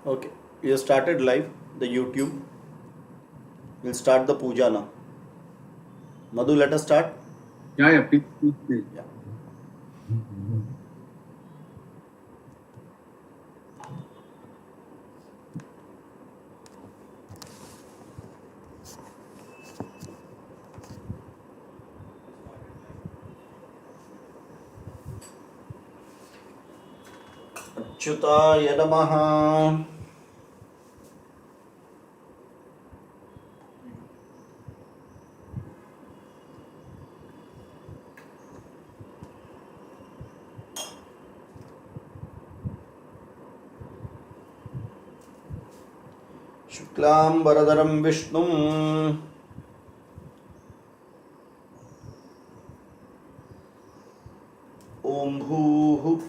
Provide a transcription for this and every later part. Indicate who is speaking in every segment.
Speaker 1: Okay, you started live the YouTube. We'll start the puja now. Madhu, let us start.
Speaker 2: Yeah, please.
Speaker 1: Yeah. Achyutaya namaha. Shuklam Varadaram Vishnum. Om Bhuhu.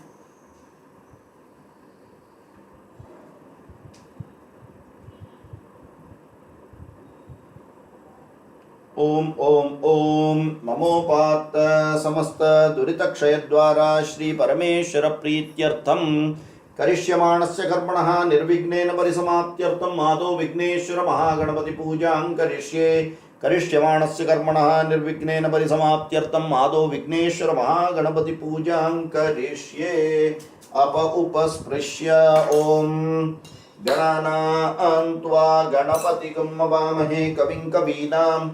Speaker 1: Om Om Om ममोपात समस्त दुरित क्षय द्वारा श्री परमेश्वर प्रीत्यर्थम करिष्यमाणस्य कर्मणः निर्विघ्नेन परिसमाप्त्यर्थम आदौ विघ्नेश्वर महागणपति पूजां करिष्ये करिष्यमाणस्य कर्मणः निर्विघ्नेन परिसमाप्त्यर्थम आदौ विघ्नेश्वर महागणपति पूजां करिष्ये अप उपस्पृश्य ओम गणानां त्वा गणपतिगं वामहे कविं कवीनाम्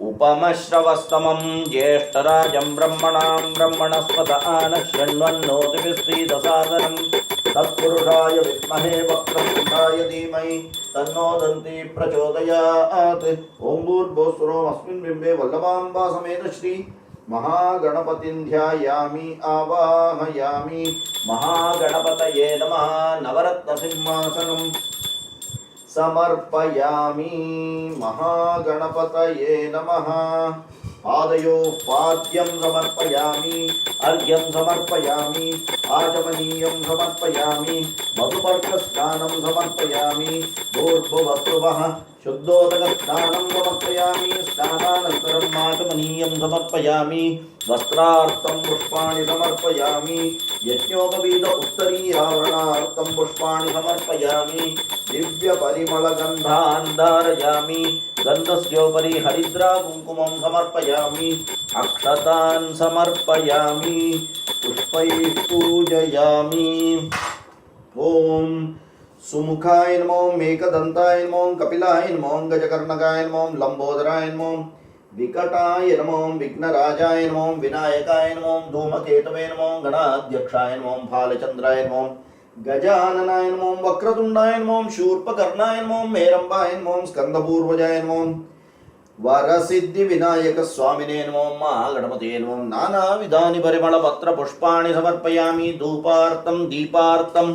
Speaker 1: उपमश्रवस्तमं ज्येष्ठराजं ब्रह्मणां ब्रह्मणस्पत आनः शृण्वन्नोतिभिस्त्रीदसादनं तत्पुरुषाय विद्महे वक्रतुण्डाय धीमहि तन्नो दन्ती प्रचोदयात् ॐ भूर्भुवस्सुरोऽस्मिन् बिम्बे वल्लभाम्बा समेत श्री महागणपतिं ध्यायामि आवाहयामि महागणपतये नमः नवरत्नसिंहासनम् समर्पयामि महागणपतये नमः पादयोः पाद्यं समर्पयामि अर्घ्यं समर्पयामि आचमनीयं समर्पयामि मधुपर्कस्नानं समर्पयामि भूर्भुवस्सुवः शुद्धोदकस्नानं समर्पयामि स्नानानन्तरम् आचमनीयं समर्पयामि वस्त्रार्थं पुष्पाणि समर्पयामि यज्ञोपवीत उत्तरीयावरणार्थं पुष्पाणि समर्पयामि दिव्यपरिमलगन्धान् धारयामि गन्धस्योपरि हरिद्रा कुङ्कुमं समर्पयामि अक्षतान् समर्पयामि पुष्पैः पूजयामि ॐ सुमुखाय नमो मेकदन्ताय नमो कपिलाय नमो गजकर्णकाय नमो लंबोदराय नमो विकटाय नमो विघ्नराजाय नमो विनायकाय नमो धूमकेतवे नमो गणाध्यक्षाय नमो भालचन्द्राय नमो गजाननाय नमो वक्रतुण्डाय नमो शूर्पकर्णाय नमो मेरम्बाय नमो स्कन्दपूर्वजाय नमो वरसिद्धि विनायक स्वामिने नमो महागणपते नमो नानाविधानि परिमलपत्र पुष्पाणि समर्पयामि धूपार्थं दीपार्थं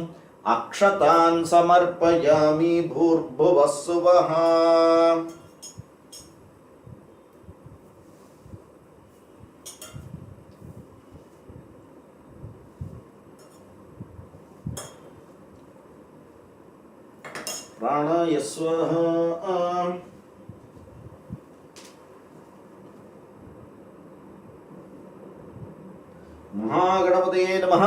Speaker 1: अक्षतान् समर्पयामि भूर्भुवस्सुवः प्राणाय स्वाहा महागणपतये नमः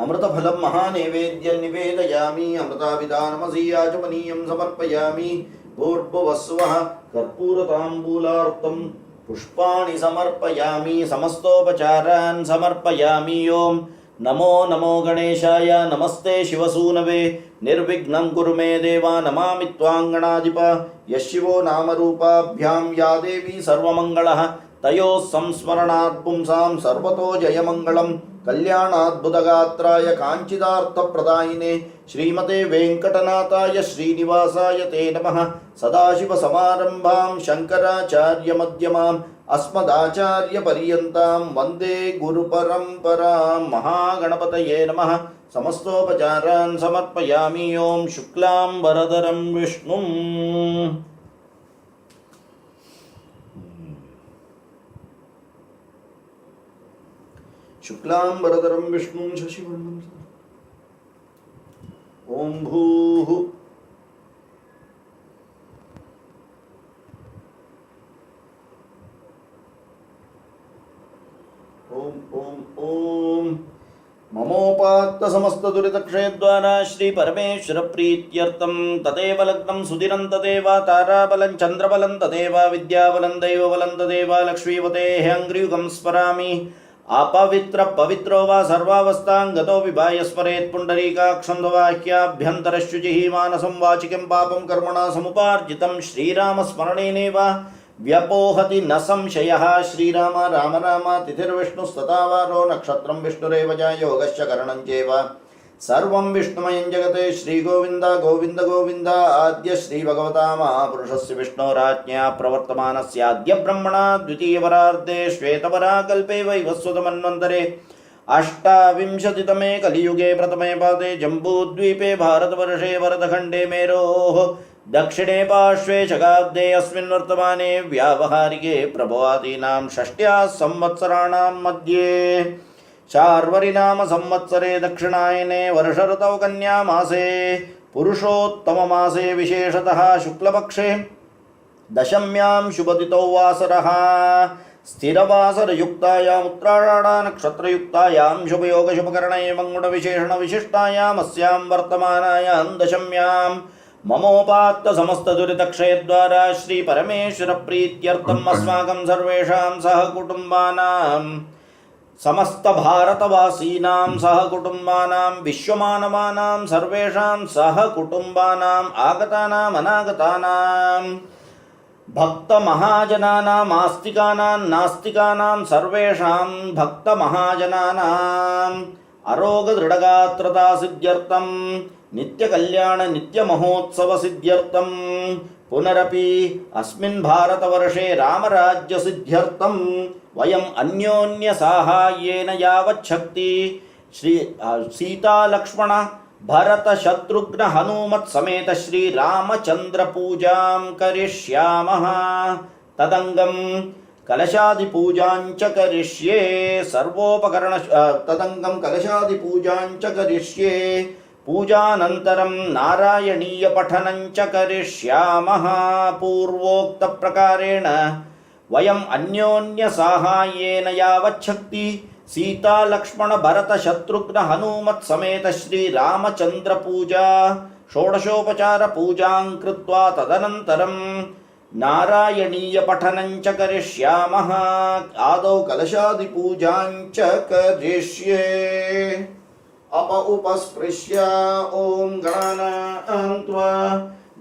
Speaker 1: अमृतफलं महानैवेद्यं निवेदयामि अमृताभिधानमसि आचमनीयं समर्पयामि भूर्भुवस्सुवः कर्पूरताम्बूलार्थं पुष्पाणि समर्पयामि समस्तोपचारान् समर्पयामि ओं नमो नमो गणेशाय नमस्ते शिवसूनवे निर्विघ्नं कुरु मे देवा नमामि त्वाङ्गणाधिप यशिवो नामरूपाभ्यां या देवी सर्वमङ्गलः तयोः संस्मरणात् पुंसां सर्वतो जयमङ्गलं कल्याणाद्भुतगात्राय काञ्चिदार्थप्रदायिने श्रीमते वेङ्कटनाथाय श्रीनिवासाय ते नमः सदाशिवसमारम्भां शङ्कराचार्यमध्यमाम् अस्मदाचार्यपर्यन्तां वन्दे गुरुपरम्परां महागणपतये नमः समस्तोपचारान् समर्पयामि ॐ शुक्लाम्बरधरं विष्णुं शुक्लाम्बरधरं विष्णुं शशिवर्णं ॐ भूः ॐ ॐ ॐ ममोपात्त समस्त दुरितक्षयद्वारा श्री परमेश्वर प्रीत्यर्थं तदेव लग्नं सुदिनं तदेव ताराबलं चन्द्रबलं तदेव विद्याबलं दैवबलं तदेव लक्ष्मीपतेः अङ्घ्रियुगं स्मरामि अपवित्र पवित्रो वा सर्वावस्थां गतो विभाय स्मरेत् पुण्डरीकाक्षं वाक्याभ्यन्तरशुचिः मानसं वाचिकं पापं कर्मणा समुपार्जितं श्रीरामस्मरणेनैव व्यपोहति न संशयः। श्रीराम राम राम तिथिर्विष्णुस्तथा वारो नक्षत्रं विष्णुरेव च योगश्च करणं चैव सर्वं विष्णुमयं जगते श्रीगोविन्द गोविन्द गोविन्द आद्य श्रीभगवता महापुरुषस्य विष्णोराज्ञया प्रवर्तमानस्याद्य ब्रह्मणा द्वितीयवरार्धे श्वेतवराकल्पे वैवस्वतमन्वन्तरे अष्टाविंशतितमे कलियुगे प्रथमे पादे जम्बूद्वीपे भारतवर्षे वरदखण्डे मेरोः दक्षिणे पार्श्वे शकाब्दे अस्मिन् वर्तमाने व्यावहारिके प्रभवादीनां षष्ट्या संवत्सराणां मध्ये शार्वरिनाम संवत्सरे दक्षिणायने वर्षऋतौ कन्या मासे पुरुषोत्तम मासे विशेषतः शुक्लपक्षे दशम्यां शुभतिथौ वासरः स्थिरवासरयुक्तायाम् उत्तराषाढा नक्षत्रयुक्तायां शुभयोगशुभकरणे मङ्गुणविशेषणविशिष्टायाम् अस्यां वर्तमानायां दशम्यां ममोपात्त समस्त दुरितक्षयद्वारा श्री परमेश्वर प्रीत्यर्थम् अस्माकं सर्वेषां सहकुटुम्बानां समस्त भारतवासीनां सहकुटुम्बानां विश्वमानवानां सर्वेषां सहकुटुम्बानाम् आगतानाम् अनागतानां भक्तमहाजनानाम् आस्तिकानां नास्तिकानां सर्वेषां भक्तमहाजनानाम् अरोगदृढगात्रता सिद्ध्यर्थं नित्यकल्याण नित्यमहोत्सव सिद्ध्यर्थं पुनरपि अस्मिन् भारतवर्षे रामराज्य सिद्ध्यर्थं वयम् अन्योन्य साहाय्येन यावच्छक्ति श्री सीता लक्ष्मण भरत शत्रुघ्न हनुमत् समेत श्री रामचंद्र पूजां करिष्यामः। तदंगं कलशादि पूजां च करिष्ये सर्वोपकरण तदंगं कलशादि पूजां च करिष्ये पूजानन्तरं नारायणीय पठनं च करिष्यामः। पूर्वोक्त प्रकारेण वयम् अन्योन्य साहाय्येन यावच्छक्ति सीता लक्ष्मण भरत शत्रुघ्न हनुमत् समेत श्री रामचंद्र पूजा षोडशोपचार पूजां कृत्वा तदनन्तरं नारायणीय पठनं च करिष्यामः। आदौ कलशादि पूजां च करिष्ये। अप उपस्पृश्य ॐ गणानां त्वा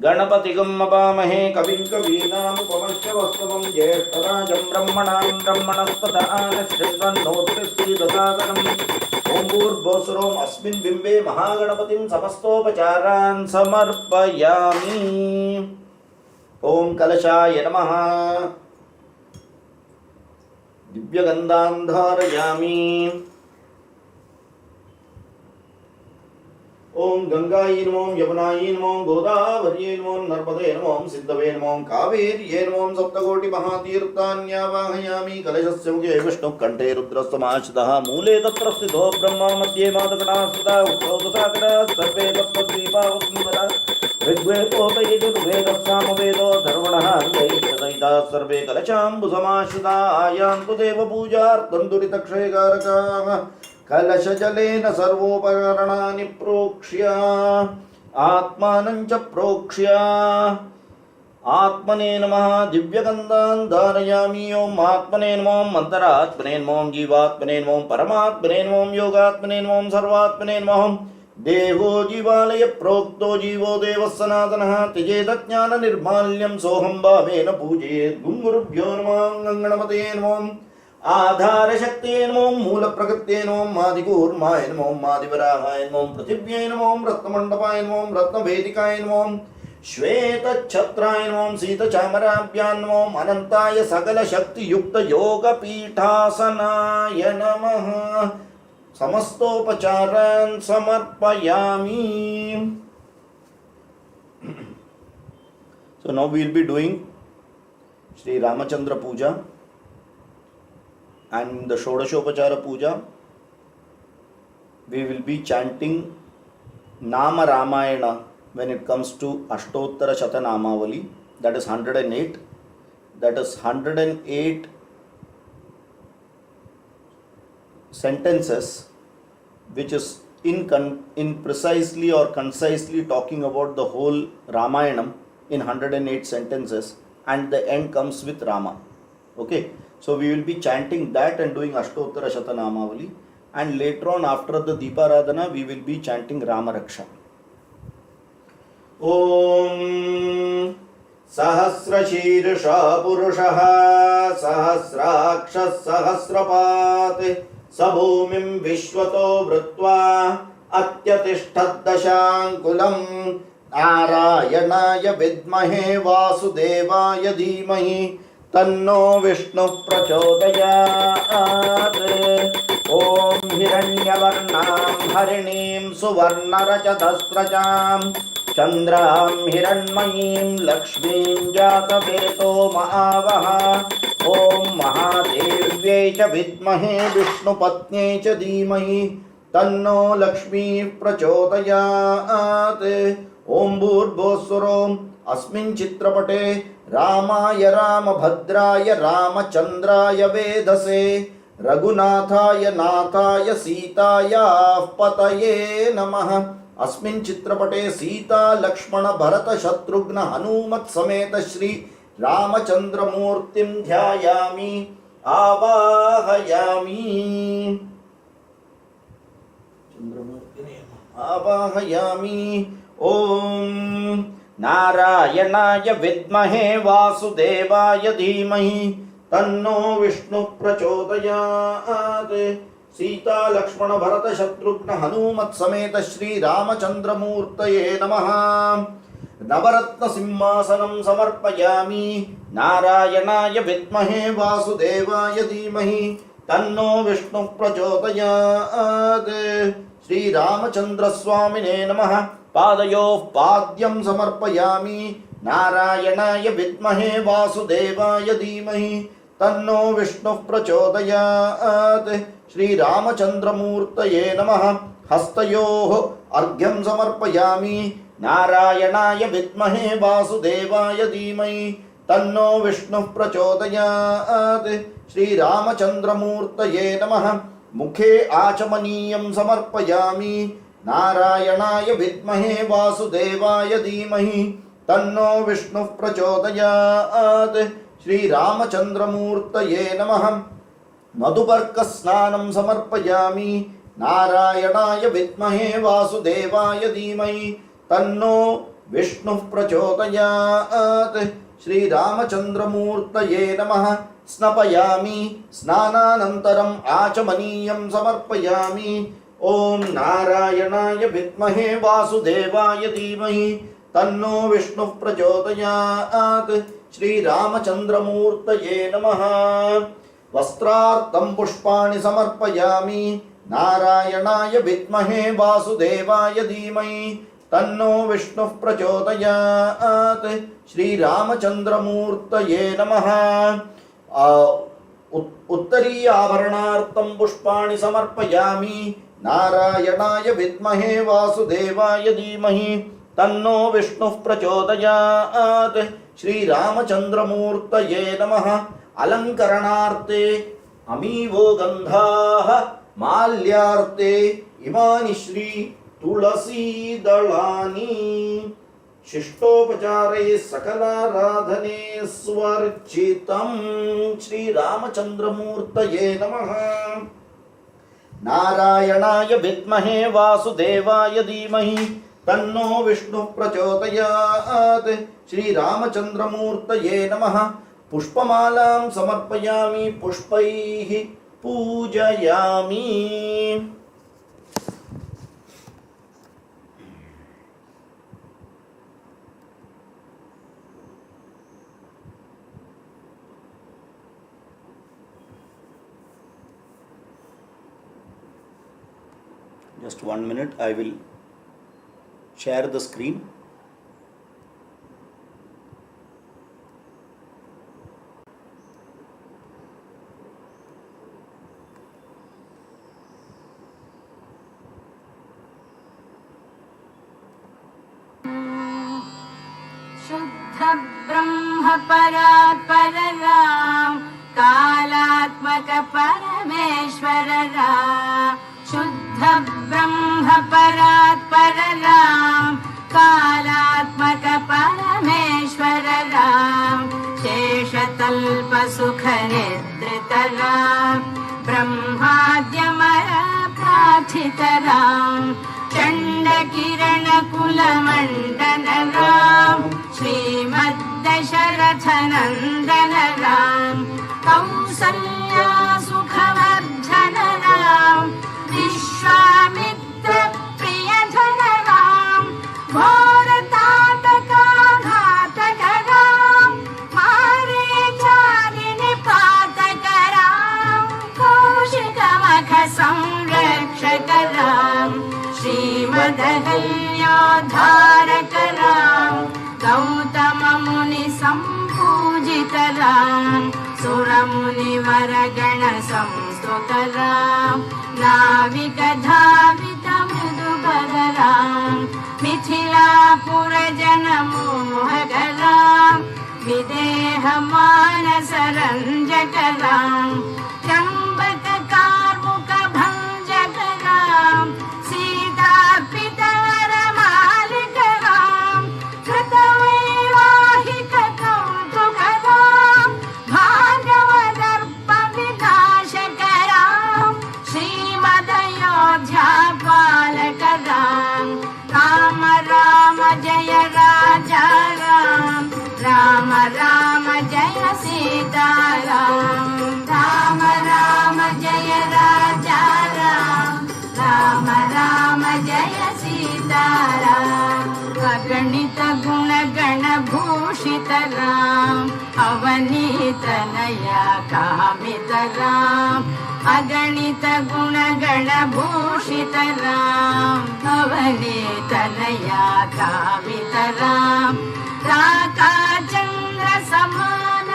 Speaker 1: गणपतिगं अवामहे कविं कवीनामुपमश्य वस्तवं ज्येष्ठराजं ब्रह्मणां ब्रह्मणस्पत आनश्चिन्वन्नोतिश्रीदसादनम् ॐ भूर्भुवस्सुरोम् अस्मिन् बिम्बे महागणपतिं समस्तोपचारान् समर्पयामि। ॐ कलशाय नमः। दिव्यगन्धान् धारयामि। ओम गंगायै नमो यमुनायै नमो गोदावर्यै नमो नर्मदे नमो सिन्धवे नमो कावेर्यै नमो सप्तकोटि महातीर्थान्यावाहयामि। कलशस्य मुखे विष्णुः कण्ठे रुद्रस्तमाश्रितः मूले तत्र स्थितो ब्रह्मा मध्ये मातृगणाः स्थिताः उत्तरौ दशाकराः सर्वे तत्त्वद्वीपा वसुन्धरा ऋग्वेदोपयजुर्वेदः सामवेदो धर्वणः सहिताः सर्वे कलशाम्बुसमाश्रिताः आयान्तु देवपूजार्थं दुरितक्षयकारकाः कलशजलेन सर्वोपकरणानि प्रोक्ष्य आत्मानं च प्रोक्ष्य आत्मने नमः। दिव्यगन्धान् धारयामि। ओम आत्मने नमो मन्तरात्मने नमो जीवात्मने नमो परमात्मने नमो योगात्मने नमो सर्वात्मने नमः। देवो जीवालय प्रोक्तो जीवो देवः सनातनः त्यजेदज्ञान निर्माल्यं सोऽहं भावेन पूजयेत्। गुरुभ्यो नमः। गणपतये नमः। आधार शक्तिये नमो मूल प्रकृत्ये नमो आदिकूर्माय नमो आदिवराहाय नमो पृथिव्यै नमो रत्नमण्डपाय नमो रत्नवेदिकाय नमो श्वेतच्छत्राय नमो शीतचामराभ्यां नमो अनन्ताय सकल शक्ति युक्त योगपीठासनाय नमः। समस्तोपचारान् समर्पयामि। So now we will be doing Sri Ramachandra Puja and the Shodashopachara Puja. We will be chanting Nama Ramayana when it comes to Ashtottara Shatanamavali, that is 108. That is 108 sentences which is in precisely or concisely talking about the whole Ramayanam in 108 sentences, and the end comes with Rama. Okay, so we will be chanting that and doing Ashtottara Shatanamavali, and later on after the Deeparadhana we will be chanting Rama Raksha. Om Sahasrashirusha Purushaha Sahasrakshas Sahasrapat Sabhumim Vishwato Vrutva Atyatishthad-dashankulam Narayanaya Vidmahe Vasudevaya Dhimahi Tanno Vishnu Prachodayat. Om Hiranyavarnam Harinim Suvarnarachadasrajam Chandram Hiranmayim Lakshmim Jataveto Maavaha. Om Mahadevye cha Vidmahe Vishnu Patnye cha Dhimahi Tanno Lakshmi Prachodayat. Om Bhurbhusvarom Asmin Chitrapate Ramaya Ramabhadraya Ramachandraya Vedase Raghunathaya Nathaya Sitaya Pataye Namaha. Asmin Chitrapate Sita Lakshmana Bharata Shatrughna Hanumat Sameta Shri Ramachandra Murtim Dhyayami Avahayami. Avahayami. Om Narayanaya Vidmahe Vasudevaya Dhimahi Tanno Vishnu Prachodayat. Sita Lakshmana Bharata Shatrughna Hanumat Sameta Shri Ramachandra Murtaye Namaha. Navaratna Simhasanam Samarpayami Narayanaya Vidmahe Vasudevaya Dhimahi Tanno Vishnu Prachodayat. Shri Ramachandra Swamine Namaha. Padayoh Padyam Samarpayami Narayanaya Vidmahe Vasudevaya Dhimahi Tanno Vishnu Prachodayat. Shri Ramachandra Murtaye Namaha. Hastayoh Argyam Samarpayami Narayanaya Vidmahe Vasudevaya Dhimahi Tanno Vishnu Prachodayat. Shri Ramachandra Murtaye Namaha. Mukhe Achamaniyam Samarpayami Narayanaya Vidmahe Vasudevaya Dhimahi Tanno Vishnu Prachodayat. Shri Ramachandra Murtaye Namaha. Madhuparka Snanam Samarpayami Narayanaya Vidmahe Vasudevaya Dhimahi Tanno Vishnu Prachodayat. Shri Ramachandra Murtaye Namaha. Snapayami Snananantaram Achamaniyam Samarpayami. Om Narayanaya Vidmahe Vasudevaya Dhimahi Tanno Vishnu Prachodayat. Shri Ramachandra Murtaye Namaha. Vastrartam Pushpani Samarpayami Narayanaya Vidmahe Vasudevaya Dhimahi Tanno Vishnu Prachodayat. Shri Ramachandra Murtaye Namaha. Uttariya Abharanartam Pushpani Samarpayami Narayanaya Vidmahe Vasudevaya Dhimahi Tanno Vishnu Prachodayat. Shri Ramachandra Murtaye Namaha. Alankaranarte Amivo Gandhaha Malyarte Imani Shri Tulasi Dalani Shistopachare Sakala Radhane Swarchitam. Shri Ramachandra Murtaye Namaha. Narayanaya Vidmahe Vasudevaya Dhimahi Tanno Vishnu Prachodayat. Shri Ramachandra Murtaye Namaha. Pushpamalam Samarpayami Pushpaihi Pujayami. Just 1 minute, I will share the screen.
Speaker 3: शुद्ध ब्रह्म परात्पर राम कालात्मक परमेश्वर राम शुद्ध ब्रह्म परात् परराम कालात्मक परमेश्वर राम शेषतल्प सुख निद्रित राम ब्रह्माद्यमर प्रार्थित राम चण्ड किरण कुल मंडन राम श्रीमद्दशरथ नंदन राम कौसल्या सुखवर्धन राम विश्वामित्र प्रियधन राम घोरताटकाघातक राम मारीचारिणि पातक राम कौशिकमख संरक्षक राम श्रीमदहल्याधारक राम गौतम मुनि संपूजित राम सुरमुनिवर गण संस्तुत राम नाविक धावित मृदुपद राम मिथिलापुर जन मोहक राम विदेह मानस रंजक राम त्र्यंबक कार्मुक भंजक राम सीतापितर मालिक राम कृतवैवाहिक कौतुक राम भागवदर्प विनाशक राम श्रीमदयोध्या पालक राम राम राम जय राजा राम राम राम जय सीता राम राम राम जय राजा राम राम राम जय सीता राम अगणित गुण गण भूषित राम अवनीत नया कामित राम अगणित गुण गण भूषित राम अवनीत नया कामित राम राका चंद्र समान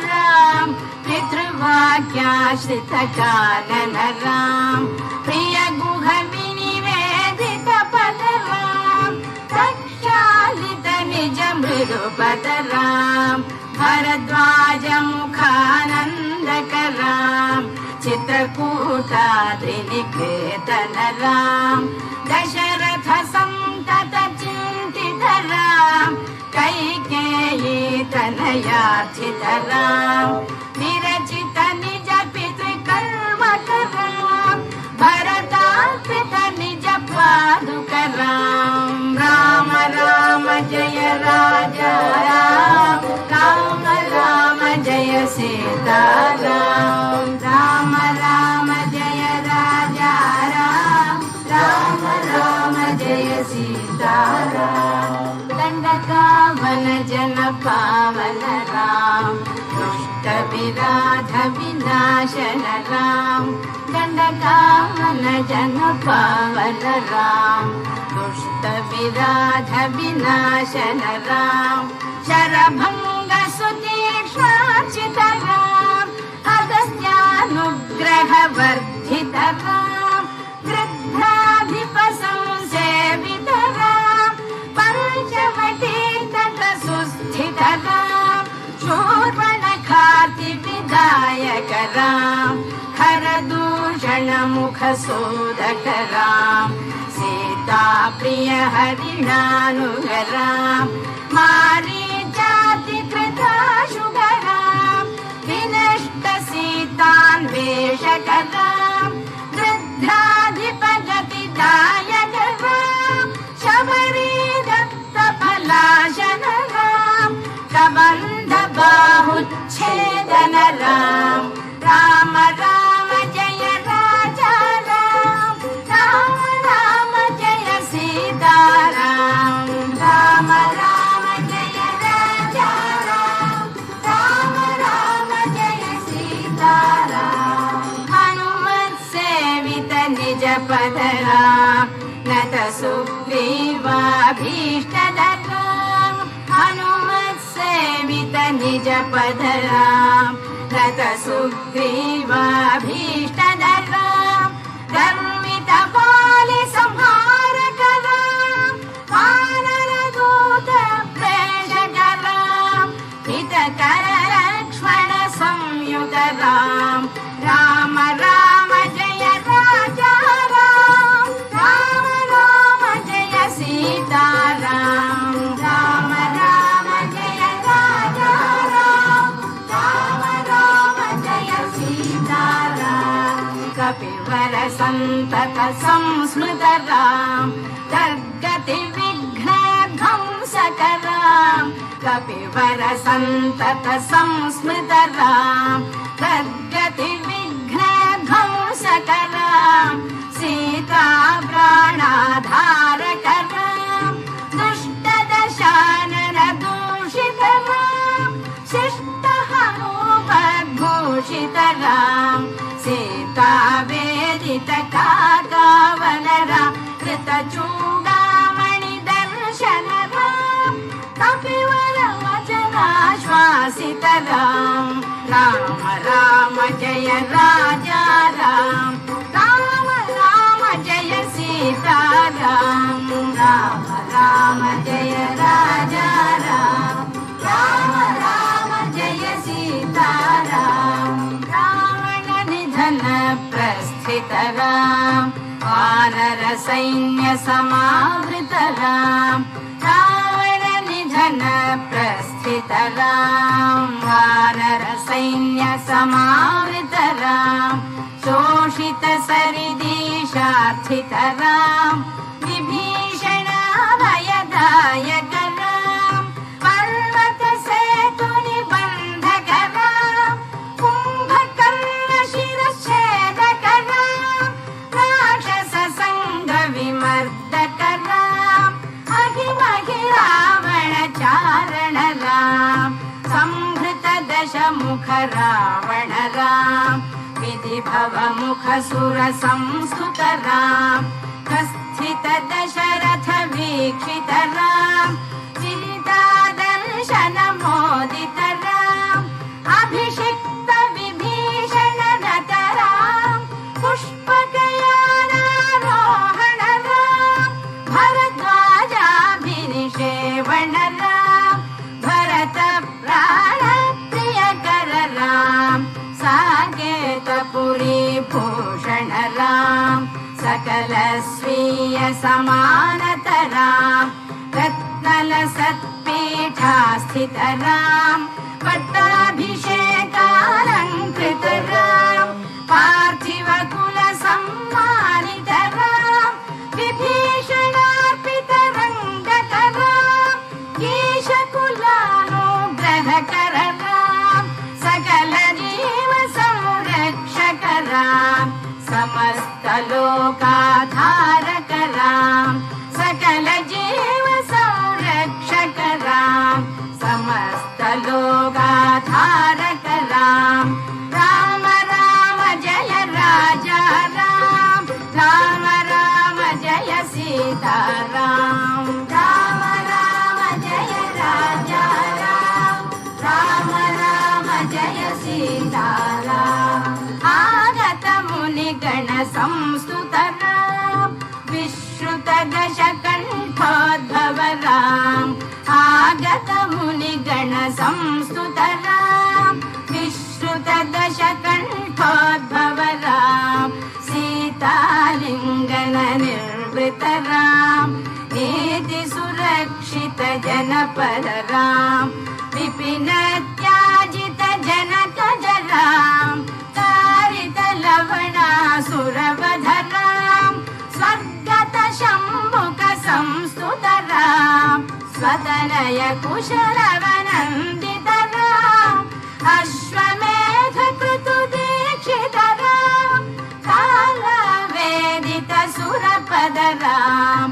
Speaker 3: राम पितृवाक्याश्रित कानन राम प्रिय गुह विनिवेदित पद राम प्रक्षालित निज मृदुपद राम भरद्वाज मुखानंदक राम चित्रकूटाद्रिनिकेतन राम दशरथ संतत चिंतित राम कैकेयी तनयार्चित राम विरचित निज पितृकर्मक राम भरतार्पित निज पादुक राम राम राम जय राजा राम राम राम जय सीता राम राम राम जय राजा राम राम राम जय सीता राम दंडकावन जन पावन राम दुष्ट विराध विनाशन राम दंडकावन जन पावन राम दुष्ट विराध विनाशन राम शरभंग सुतीक्ष्णार्चित राम अगस्त्यानुग्रह वर्धित राम गृध्राधिप संसेवित राम पंचवटी तट सुस्थित राम शूर्पणखाति विधायक राम खरदूषण मुख सोदक राम सीता प्रिय हरिणानुग राम मारीचाति कृताशुग राम विनष्ट सीतान्वेषक राम गृध्राधिप गतिदायक राम शबरी दत्त फलाशन राम कबंध बाहुच्छेदन राम राम राम जय राजा राम राम राम जय सीता राम राम राम जय राजा राम राम राम जय सीता राम हनुमत सेवित निज पद राम नत सुग्रीवाभीष्ट राम हनुमत सेवित निज पद राम नत सुग्रीवाभीष्ट राम धर्मित पालि संहारक राम वानर दूत प्रेषक राम हितकर लक्ष्मण संयुग राम राम राम जय राजा राम कपिवर संतत संस्मृतराम तद्गति विघ्न ध्वंसकराम कपिवर संतत संस्मृतराम तद्गति विघ्न ध्वंसकराम सीता प्राणाधारकराम दुष्ट दशानन दूषितराम शिष्ट हनूपद्भूषितराम सीता वेदित काकावलराम कृत चूडामणि दर्शनराम कपिवर वचनाश्वासितराम राम राम जय राजा राम राम राम जय सीताराम राम राम जय राजा राम राम राम जय सीताराम रावण निधन प्रस्थित राम वानर सैन्य समावृत राम रावण निधन प्रस्थित राम वानर सैन्य समावृत राम शोषित सरिदीशार्थित राम विभीषण भयदायक राम पर्वत सेतु निबंधक राम कुंभकर्ण शिरच्छेदक राम राक्षस संग विमर्दक राम अहिमहि रावण चारण राम संहृत दशमुख रावण राम विधि भव मुख सुर संस्तुत राम स्थित दशरथ वीक्षित राम सीता दर्शन मोदित राम अभिषिक्त विभीषण रत राम पुष्पकयानारोहण राम भरद्वाजाभिनिषेवण राम भरत प्राण प्रियकर राम साकेतपुरी भूषण राम सकल स्वीय समानत राम रत्नल सत्पीठा स्थित राम पट्टाभिषेकालंकृत राम पार्थिव कुल सम्मानित राम विभीषणार्पित रंगक राम ईश कुलानुग्रहकर राम सकल जीव संरक्षक राम समस्त लोकाधारक राम सकल जीव संरक्षक राम समस्त लोकाधारक राम राम राम जय राजा राम राम राम जय सीताराम राम राम जय राजा राम राम राम जय सीताराम आगत मुनिगण संस्तुत राम विश्रुत दशकण्ठोद्भव राम आगत मुनिगण संस्तुत राम विश्रुत दशकण्ठोद्भव राम सीतालिङ्गन निर्वृत राम नीति सुरक्षित जनपद राम विपिन त्याजित जनक राम कारित लवणासुरवध राम स्वर्गत शम्भुक संस्तुत राम स्वतनय कुशलवनन्दित राम अश्वमेध कृतु दीक्षित राम कालवेदित सुरपद राम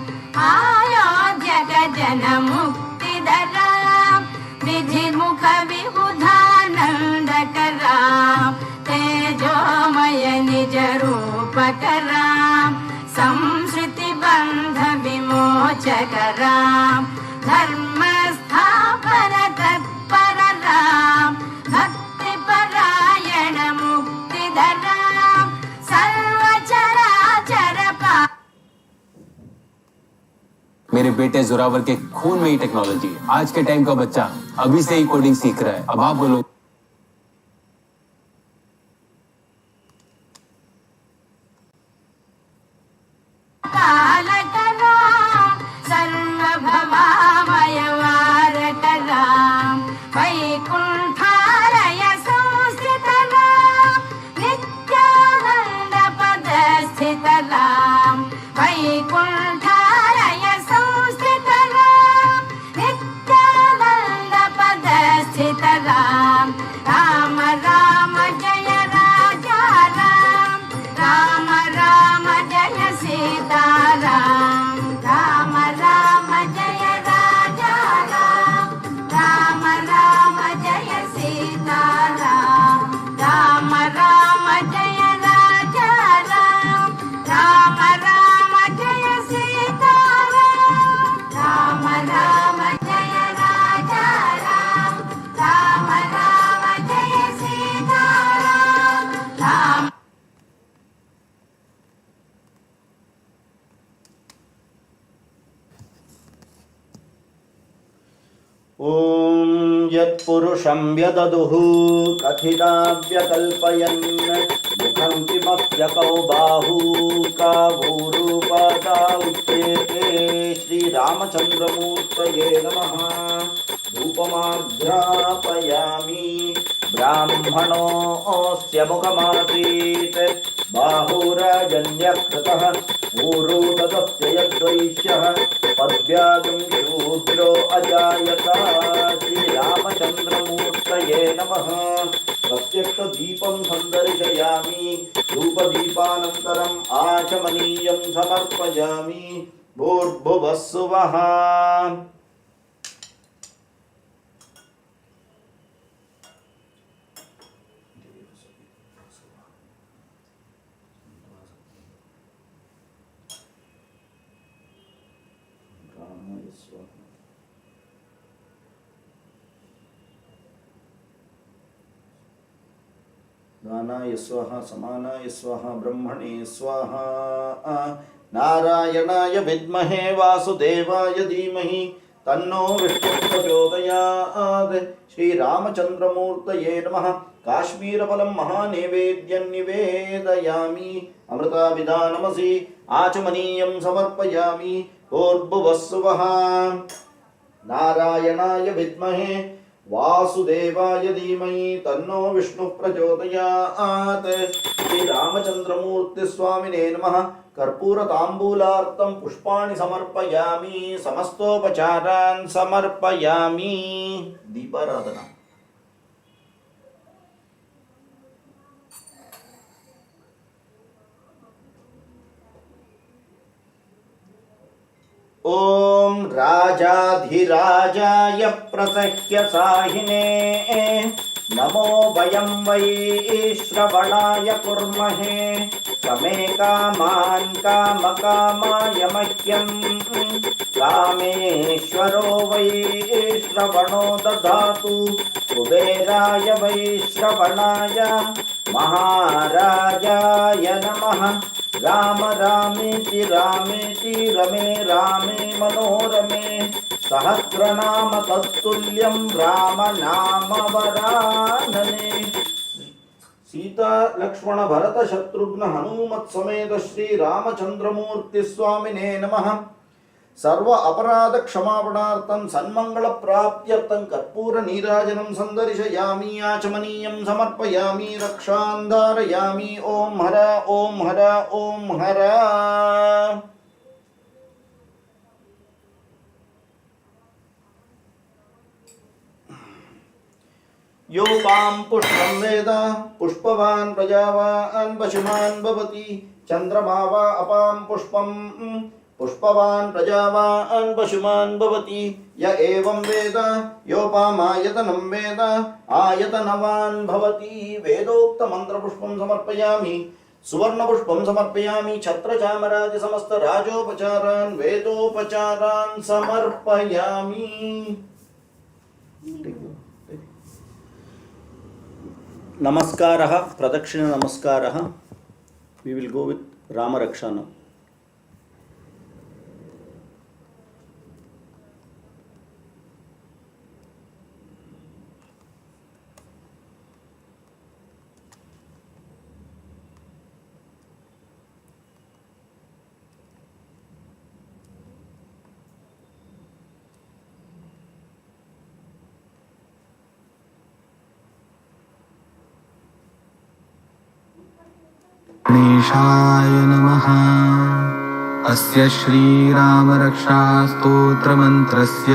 Speaker 3: अयोध्य गजन मुक्तिद राम विधिमुख विबुधानन्दक राम तेजोमय निज रूपक राम संस्कृति बंध विमोचक राम धर्म स्थापन तत्पर राम भक्ति परायण मुक्तिद राम सर्वचराचर पा
Speaker 4: मेरे बेटे जोरावर के खून में ही टेक्नोलॉजी है। आज के टाइम का बच्चा अभी से ही कोडिंग सीख रहा है। अब आप बोलो।
Speaker 3: कालक राम सर्वभवामय वारक राम वैकुण्ठालय संस्थित राम नित्यानन्द पद स्थितराम वैकुण्ठालय संस्थितराम नित्यानन्द पद स्थितराम राम राम जय राजा राम राम जय सीताराम राम राम जय राजा राम राम जय सीताराम राम राम जय राजा राम राम जय सीताराम राम राम जय राजा राम राम जय सीताराम राम
Speaker 1: ॐ यत्पुरुषं व्यददुः कथिताव्यकल्पयन् मुखं किमप्यकौ बाहू कावूरूपादा उच्येते श्रीरामचन्द्रमूर्तये नमः धूपमाघ्रापयामि ब्राह्मणोऽस्य मुखमासीत् बाहुराजन्यकृतः ऊरू तदस्य यद्वैश्यः पद्व्यागं शूद्रो अजायत श्रीरामचन्द्रमूर्तये नमः प्रत्यक्षदीपं सन्दर्शयामि धूपदीपानन्तरम् आचमनीयं समर्पयामि भूर्भुवः सुवः दानाय स्वाहा समानाय स्वाहा ब्रह्मणे स्वाहा नारायणाय विद्महे वासुदेवाय धीमहि तन्नो विष्णुः प्रचोदयात् श्रीरामचन्द्रमूर्तये नमः काश्मीरफलं महानैवेद्यं निवेदयामि अमृताभिधानमसि आचमनीयं समर्पयामि भूर्भुवः सुवः नारायणाय विद्महे वासुदेवाय धीमहि तन्नो विष्णुः प्रचोदयात् श्रीरामचन्द्रमूर्ति स्वामिने नमः कर्पूरताम्बूलार्थं पुष्पाणि समर्पयामि समस्तोपचारान् समर्पयामि दीपाराधना ॐ राजाधिराजाय प्रसह्य साहिने नमो वयं वै श्रवणाय कुर्महे समे कामान् कामकामाय मह्यं कामेश्वरो वै श्रवणो ददातु कुबेराय वै श्रवणाय महाराजाय नमः राम रामेति रामेति रमे रामे मनोरमे सहस्रनाम तत्तुल्यं राम नाम वरानने सीता लक्ष्मण भरत शत्रुघ्न हनुमत् समेत श्री रामचंद्रमूर्ति स्वामिने नमः सर्व अपराध क्षमापणार्थं सन्मंगल प्राप्त्यर्थं कर्पूर नीराजनं संदर्शयामि आचमनीयं समर्पयामि रक्षां धारयामि ओम हर ओम हर ओम हर योपां पुष्पं वेद पुष्पवान् प्रजावान् पशुमान् भवति चन्द्रमा वा अपां पुष्पं पुष्पवान् प्रजावान् पशुमान् भवति य एवं वेद योपामायतनं वेद आयतनवान् भवति वेदोक्त मंत्रपुष्पं समर्पयामि सुवर्णपुष्पं समर्पयामि छत्रचामरादि समस्त राजोपचारान् वेदोपचारान् समर्पयामि नमस्कारः प्रदक्षिण नमस्कारः we will go with Rama Rakshana.
Speaker 5: गणेशाय नमः। अस्य श्रीरामरक्षास्तोत्रमन्त्रस्य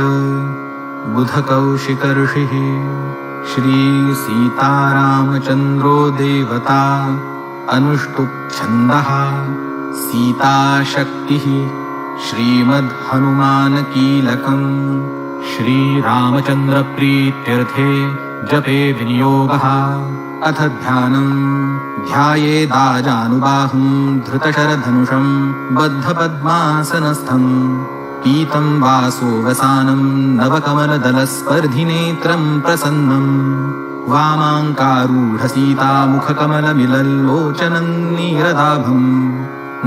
Speaker 5: बुधकौशिकऋषिः श्रीसीतारामचन्द्रो देवता अनुष्टुप्छन्दः सीताशक्तिः श्रीमद्हनुमानकीलकम् श्रीरामचन्द्रप्रीत्यर्थे जपे विनियोगः। अथ ध्यानम् ध्यायेदाजानुबाहुं धृतशरधनुषं बद्धपद्मासनस्थम् पीतं वासोवसानं नवकमलदलस्पर्धिनेत्रं प्रसन्नम् वामाङ्कारूढसीतामुखकमलमिलल्लोचनं नीरदाभम्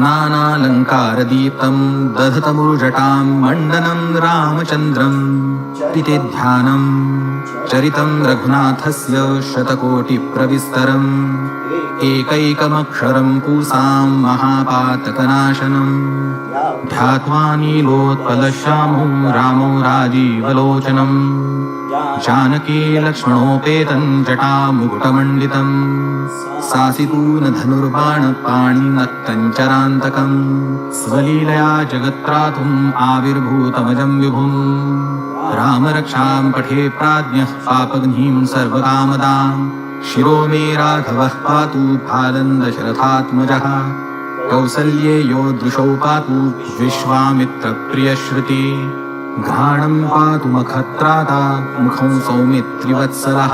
Speaker 5: नानालङ्कारदीप्तं दधतमुरुजटां मण्डनं रामचन्द्रम् इति ध्यानम् चरितं रघुनाथस्य शतकोटिप्रविस्तरम् एकैकमक्षरं पूसां महापातकनाशनम् ध्यात्वा नीलोत्पलश्यामो रामो राजीवलोचनम् जानकी लक्ष्मणोपेतं जटामुकुटमण्डितम् सासितूनधनुर्बाणपाणिनक्तञ्चरान्तकम् स्वलीलया जगत्त्रातुम् आविर्भूतमजं विभुम् रामरक्षां पठे प्राज्ञः पापघ्नीं सर्वकामदां शिरो मे राघवः पातु फालं दशरथात्मजः कौसल्ये योदृशौ पातु विश्वामित्रप्रियश्रुति घ्राणं पातु मखत्राता मुखं सौमित्रिवत्सलः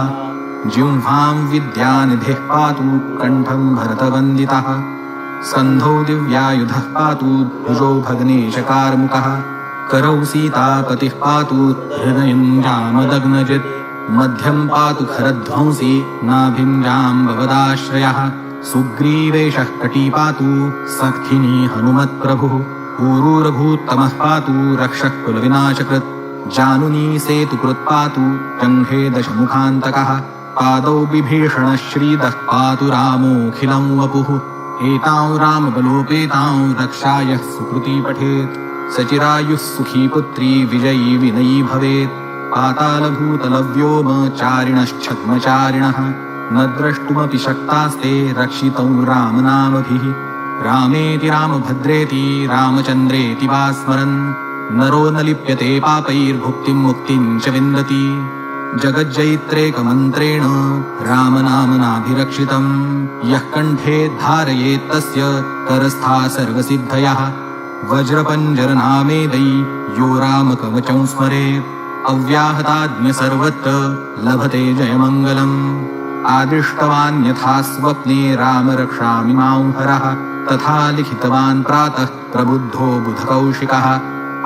Speaker 5: जिह्वां विद्यानिधिः पातु कण्ठं भरतवन्दितः स्कन्धौ दिव्यायुधः पातु भुजौ भग्नेशकार्मुकः करौ सीतापतिः पातु हृदयं जामदग्नजित् मध्यं पातु खरध्वंसी नाभिं जाम्बवदाश्रयः सुग्रीवेशः कटी पातु सखिनी हनुमत्प्रभुः ऊरूरभूत्तमः पातु रक्षः कुलविनाशकृत् जानुनी सेतुकृत् पातु जङ्घे दशमुखान्तकः पादौ विभीषणः श्रीदः पातु रामोऽखिलं वपुः एतां रामबलोपेतां रक्षायः सुकृती पठेत् सचिरायुः सुखी पुत्री विजयी विनयी भवेत् पातालभूतलव्योमचारिणश्छद्मचारिणः न द्रष्टुमपि शक्तास्ते रक्षितौ रामनामभिः रामेति रामभद्रेति रामचन्द्रेति वा स्मरन् नरो न लिप्यते पापैर्भुक्तिं मुक्तिं च विन्दति जगज्जैत्रेकमन्त्रेण रामनामनाभिरक्षितम् यः कण्ठे धारयेत् तस्य करस्था सर्वसिद्धयः वज्रपञ्जरनामेदै यो रामकवचं स्मरेत् अव्याहताज्ञ सर्वत्र लभते जयमङ्गलम् आदिष्टवान् यथा स्वप्ने राम रक्षामि मां हरः तथा लिखितवान् प्रातः प्रबुद्धो बुधकौशिकः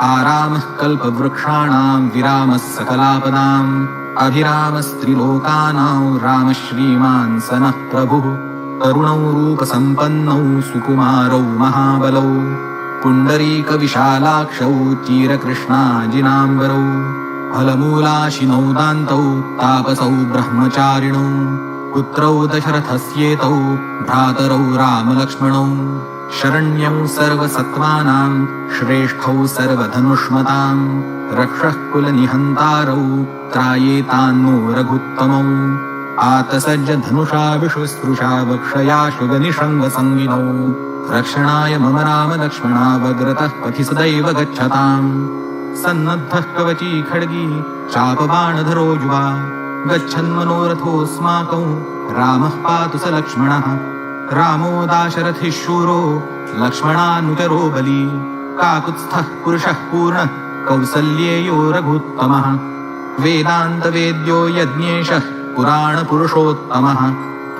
Speaker 5: आरामः कल्पवृक्षाणां विरामः सकलापदाम् अभिरामस्त्रिलोकानां रामः श्रीमान् सनः प्रभुः तरुणौ रूपसम्पन्नौ सुकुमारौ महाबलौ पुण्डरीकविशालाक्षौ चीरकृष्णाजिनाम्बरौ फलमूलाशिनौ दान्तौ तापसौ ब्रह्मचारिणौ पुत्रौ दशरथस्येतौ भ्रातरौ रामलक्ष्मणौ शरण्यौ सर्वसत्त्वानां श्रेष्ठौ सर्वधनुष्मतां रक्षः कुलनिहन्तारौ त्रायेतान्नो रघुत्तमौ आतसज्ज धनुषा विशुस्पृशा वक्षयाशुगनिषङ्गसङ्गिनौ रक्षणाय मम राम लक्ष्मणावग्रतः पथि सदैव गच्छताम् सन्नद्धः कवची खड्गी चापबाणधरो युवा गच्छन्मनोरथोऽस्माकौ रामः पातु स लक्ष्मणः रामो दाशरथिः शूरो लक्ष्मणानुचरो बली काकुत्स्थः पुरुषः पूर्णः कौसल्येयो रघुत्तमः वेदान्तवेद्यो यज्ञेशः पुराणपुरुषोत्तमः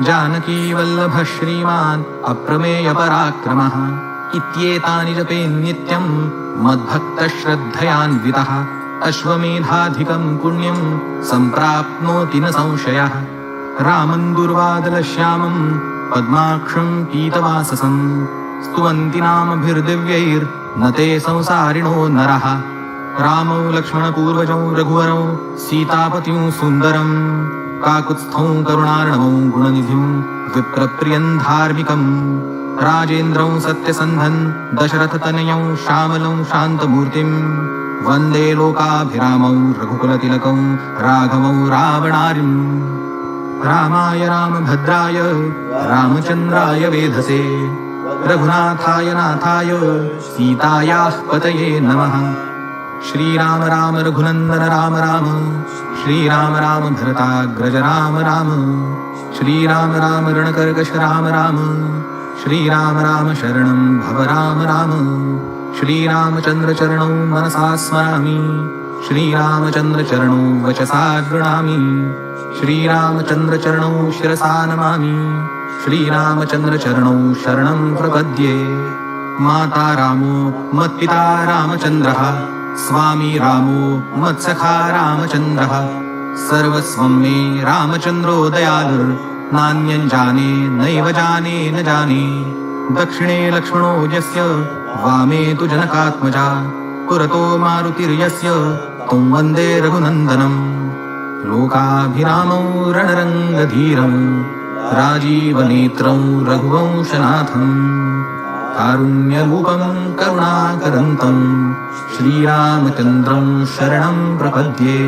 Speaker 5: जानकीवल्लभः श्रीमान् अप्रमेयपराक्रमः इत्येतानि जपेन्नित्यं मद्भक्तश्रद्धयान्वितः अश्वमेधाधिकं पुण्यं सम्प्राप्नोति न संशयः रामं दुर्वादलश्यामं पद्माक्षं पीतवाससं स्तुवन्ति नामभिर्दिव्यैर्न ते संसारिणो नरः रामौ लक्ष्मणपूर्वजौ रघुवरौ सीतापतिं सुन्दरं काकुत्स्थौ करुणार्णवौ गुणनिधिं विप्रप्रियं धार्मिकम् राजेन्द्रौ सत्यसन्धन् दशरथतनयौ श्यामलौ शान्तमूर्तिं वन्दे लोकाभिरामौ रघुकुलतिलकौ राघवौ रावणारिम् रामाय रामभद्राय रामचन्द्राय वेधसे रघुनाथाय नाथाय सीतायाः पतये नमः। श्रीराम राम रघुनंदन राम राम, श्रीराम राम भरताग्रज राम राम, श्रीराम राम रणकर्कश राम राम, श्रीराम राम शरणं भव राम राम। श्रीरामचंद्र चरणौ मनसा स्मरामि, श्रीरामचंद्र चरणौ वचसा गृह्णामि, श्रीरामचंद्र चरणौ शिरसा नमामि, श्रीरामचंद्र चरणौ शरणं प्रपद्ये। माता रामो मत्पिता रामचंद्रः, स्वामी रामो मत्सखा रामचंद्रः, सर्वस्वं मे रामचंद्रो दयालुर्, नान्यं जाने नैव जाने न जाने। दक्षिणे लक्ष्मणो यस्य, वामे तु जनकात्मजा, पुरतो मारुतिर्यस्य, तं वन्दे रघुनन्दनम्। लोकाभिरामं रणरङ्गधीरं, राजीवनेत्रं रघुवंशनाथं, कारुण्यरूपं करुणाकरन्तं, श्रीरामचन्द्रं शरणं प्रपद्ये।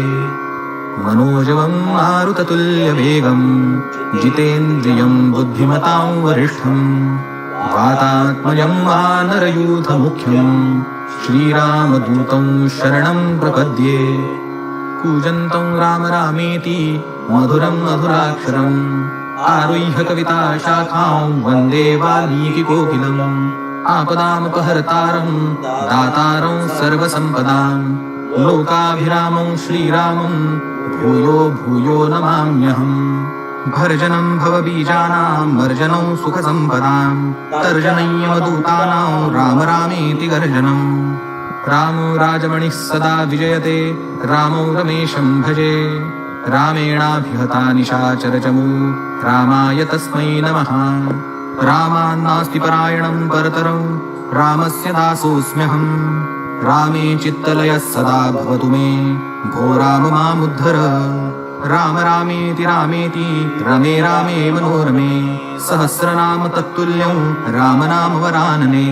Speaker 5: मनोजवं मारुततुल्यवेगं, जितेन्द्रियं बुद्धिमतां वरिष्ठं, वातात्मजं वानरयूथमुख्यं, श्रीरामदूतं शरणं प्रपद्ये। कूजन्तं राम रामेति मधुरं मधुराक्षरम्, आरुह्य कविता शाखां वन्दे वाल्मीकिकोकिलम्। आपदामपहर्तारं दातारं सर्वसम्पदां, लोकाभिरामं श्रीरामं भूयो भूयो नमाम्यहम्। भर्जनं भवबीजानां वर्जनं सुखसम्पदां, तर्जनं यमदूतानां राम रामेति गर्जनम्। रामो राजमणिः सदा विजयते, रामो रमेशं भजे, रामेणाभिहता निशाचरचमू, रामाय तस्मै नमः। रामान्नास्ति परायणं परतरं, रामस्य दासोऽस्म्यहम्। रामे चित्तलयः सदा भवतु मे, भो राम मामुद्धर। राम रामेति रामेति रमे रामे मनोरमे, सहस्रनाम तत्तुल्यं रामनाम वरानने।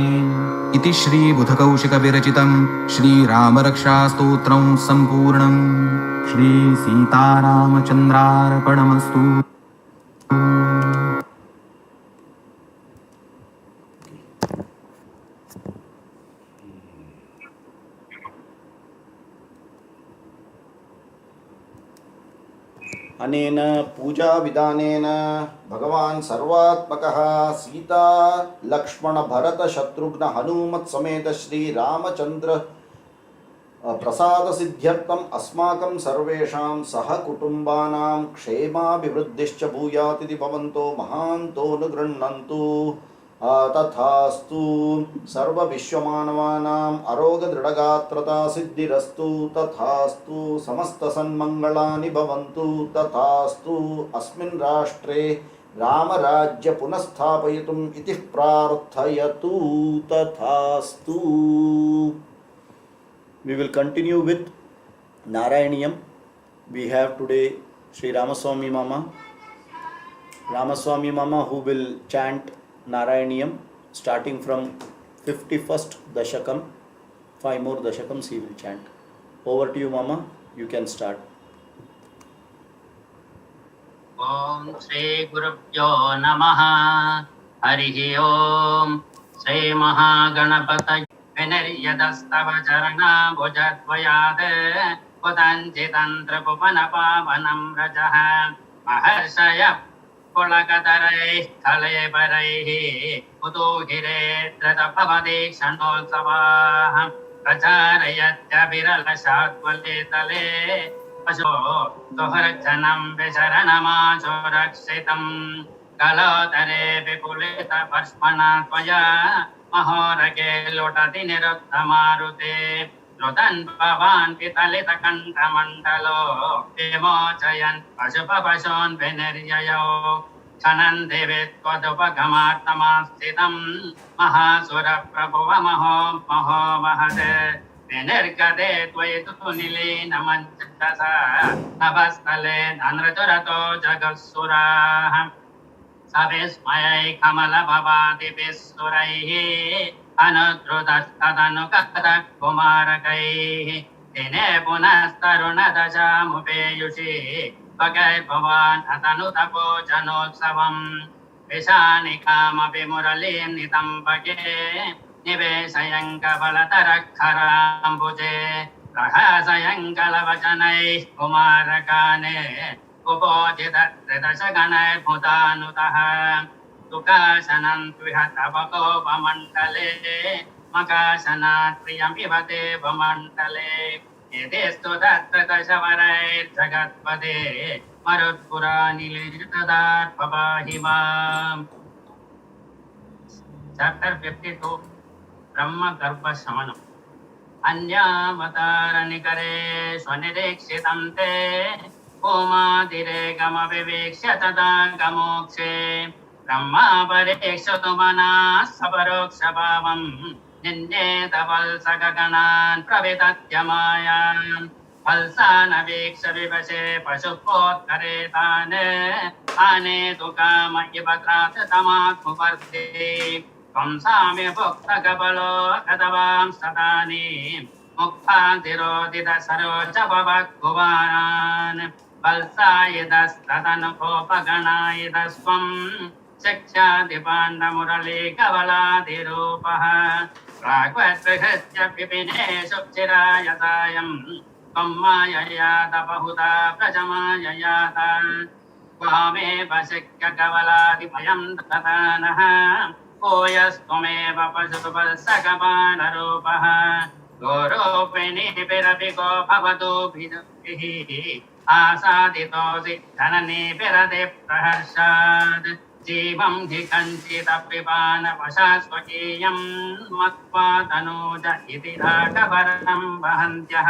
Speaker 5: इति श्रीबुधकौशिकविरचितं श्रीरामरक्षास्तोत्रं सम्पूर्णम्। श्री सीतारामचन्द्रार्पणमस्तु।
Speaker 1: अनेन पूजा विधानेन भगवान् सर्वात्मकः सीता लक्ष्मण भरत शत्रुघ्न हनुमत् समेत श्री रामचंद्र प्रसाद सिद्ध्यर्थम अस्माकं सर्वेषां सह कुटुंबानां क्षेमाभिवृद्धिश्च भूयात् इति भवन्तो महान्तो अनुगृह्णन्तु। तथास्तु। सर्वविश्वमानवानाम् आरोग्यदृढगात्रता सिद्धिरस्तु। तथास्तु। समस्तसन्मङ्गलानि भवन्तु। तथास्तु। अस्मिन् राष्ट्रे रामराज्य पुनस्थापयितुम् इति प्रार्थयतु। तथास्तु। We will continue with Narayaniyam. We have today Sri Ramaswamy Mama. Ramaswamy Mama who will chant Narayaniyam starting from 51st Dashakam. 5 more Dashakams he will chant. Over to you, Mama. You can start.
Speaker 6: Om Shri Gurubhyo Namaha. Harihi Om. Shri Mahaganapataya Veneriyadastava Charana Bhujadvayade Udanchitantrapupanapāvanam Rajaha Maharshaya Pulakadarai Kalebarai Uduhire Tratapavadikshanotsavah Pracharayatya Viralashatvaletale Pasho Doharachanam Visharanamachorakshitam Kalotare Vipulita Parshmanatvaya Mahorage Lotati Niruttamarute Lotan Pavan Pitalita Kantamandalo Demochayan Pashupapashon Veneryayo Chanan Devet Kodupagamartamastitam Mahasura Prabhuva Maho Maho Mahade Venergade Tvayitunili Namanchasa Navastale Nanraturato Jagasura Savismayai Kamala Bhavati Visturaihi Anudrudastadanukata Kumarakaihi Dine Punastarunadaja Mupeyushi Bagai Bhavan Atanutapo Janotsavam विशानिकामपि मुरलीं नितम्बके निवेशयङ्कबलतरखराम्बुजे प्रहसयङ्कलवचनैः कुमारकाने कुपोजितदशगणैर्मुदानुतः सुकाशनं त्विहतवकोपमण्डले मकाशनात् प्रियमिव देवमण्डले यदेस्तु तत्र दशवरैर्जगत्पदे मरुत्पुरानिलितदार्पवाहि माम्। Chapter 52 ब्रह्म गर्भ शमनम् अन्यावतारनिकरे स्वनिरीक्षितं ते भूमादिरे गमविवेक्ष्य तदा गमोक्षे ब्रह्मापरेक्षतु मनः सपरोक्षभावम् निन्येत वल्सगगणान् प्रवितत्यमायान् वल्सानवीक्ष विवशे पशुपोत्करे तान् आनेतु काम इव क्राततमात्मुवर्ते कंसामि भुक्तकबलो कदवां सदानि मुक्तान्तिरोदित सरोज भवद्भुवानान् वल्सायिदस्तदनुकोपगणायिदस्त्वं शिक्षादिपाण्डमुरली कवलादिरूपः प्राग्वद्विहृत्य पिपिने शुचिरायतायम् त्वं माययात बहुधा प्रजमाययात त्वामेव शिक्यकवलादिपयं ददानः कोयस्त्वमेव पशुपल्सकपालरूपः गोरूपिणीभिरपि को भवतुभिः आसादितोऽसि धननीभिरति प्रहर्षात् जीवं हि कञ्चिदपिपानवशास्वकीयं मत्वा तनूज इति राघवरं वहन्त्यः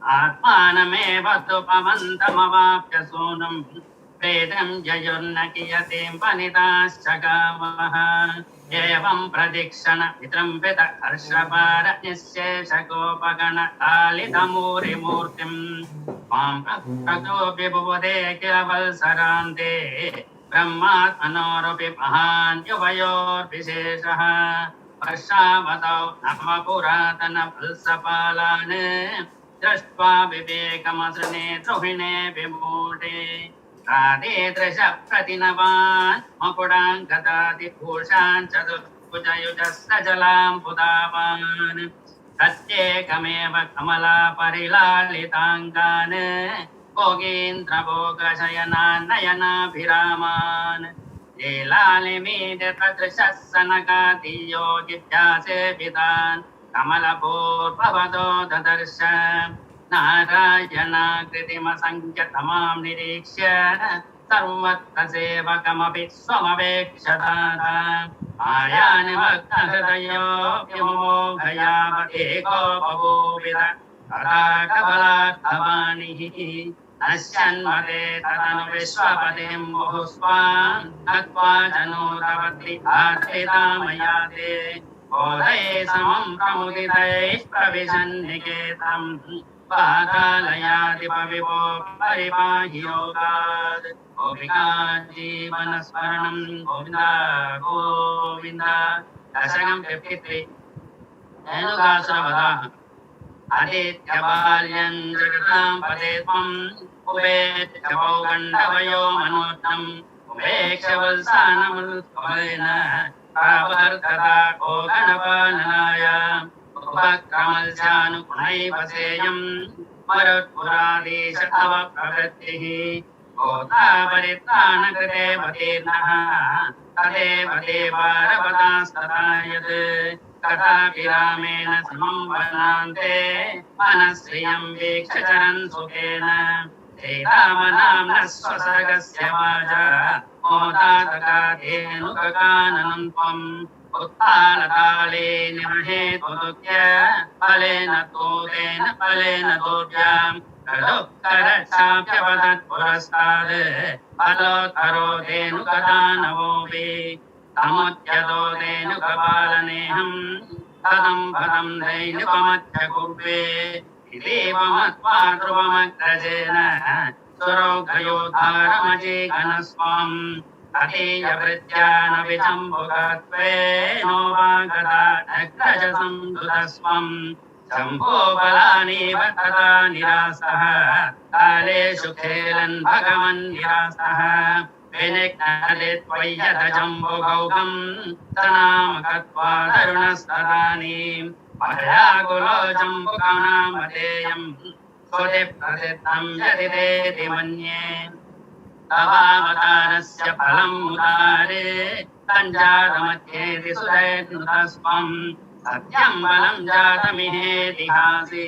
Speaker 6: आत्मानमेव तु पवन्तमवाप्य सूनुं प्रेतं जयुर्न कियतीं वनिताश्च गावः एवं प्रदीक्षण विजृम्भित हर्षपार निःशेषगोपगण तालितमूरिमूर्तिं मां प्रकृतोऽपि बुबुधे किल वल्सरान्ते ब्रह्मात्मनोरपि महान् युवयोर्विशेषः वर्षावतौ नवपुरातन वल्सपालान् दृष्ट्वा विवेकमसृणे द्रोहिणे विमूढे राधेदृश प्रतिनवान् मकुडाङ्गदादिभूषान् चतुर्भुजयुजस्रजलां पुदावान् प्रत्येकमेव कमला परिलालिताङ्गान् भोगीन्द्रभोगशयनान् नयनाभिरामान् लीलालिमीडतदृशः सनकादियोगिभ्यासेवितान् कमलपूर्ववदो ददर्श नारायणाकृतिमसङ्ख्यतमां निरीक्ष्य सर्वत्र सेवकमपि स्वमवेक्षदात आयानिमग्नहृदयो विमोहयावदेको बभूविद तदा कबलार्थवाणिः नश्यन्मदे तदनु विश्वपतिं बहुस्वान् नत्वा जनोदवति आत्रितामयाते बोधये समं प्रमुदितैः प्रविशन्निकेतम् पातालयादिपविभो परिपाहि योगात् गोपिका जीवनस्मरणं गोविन्द गोविन्द दशकं 53 धेनुकासुरवधाः आदित्यबाल्यं जगतां पदे त्वम् उपेत्यपौगण्डवयो मनोज्ञम् उपेक्षवल्सानमुत्फलेन प्रावर्तता को गणपालनाय उपक्रमस्यानुगुणैव सेयं मरुत्पुराधीश तव प्रवृत्तिः गोतापरित्राणकृते वतीर्णः तदेव देवारपदास्तथा यत् तथापि रामेण समं वर्णान्ते मनश्रियं वीक्षचरन् सुखेन श्रीरामनाम्नः स्वसर्गस्य वाचा मोदातकाधेनुककाननं त्वम् उत्तालताले निमहेतुदुक्य फलेन तोदेन फलेन दोर्व्याम् करक्षाप्यवदत्पुरस्ताद् फलोत्तरो धेनुकदानवोऽपि तमुच्यतो धेनुकपालनेऽहम् तदं पदं दैनुकमध्य कुर्वे इतीवमत्वा ध्रुवमग्रजेन सुरौघयोद्धारमजीघनस्वम् अतीयवृत्यानविचम्बुकत्वे नोवागता नग्रजसंधुतस्वम् शम्भोबलानीव तदा निरासः कालेषु खेलन् भगवन् निरासः विनिघ्नदे त्वय्यदजम्बुगौगं तनामकत्वा तरुणस्तदानीं पहयाकुलो जम्बुकानामधेयं स्वदे प्रसिद्धं यदिदेति मन्ये तवावतारस्य फलं मुदारे तञ्जातमध्येति सुरैर्नुतस्त्वं सत्यं बलं जातमिहेतिहासे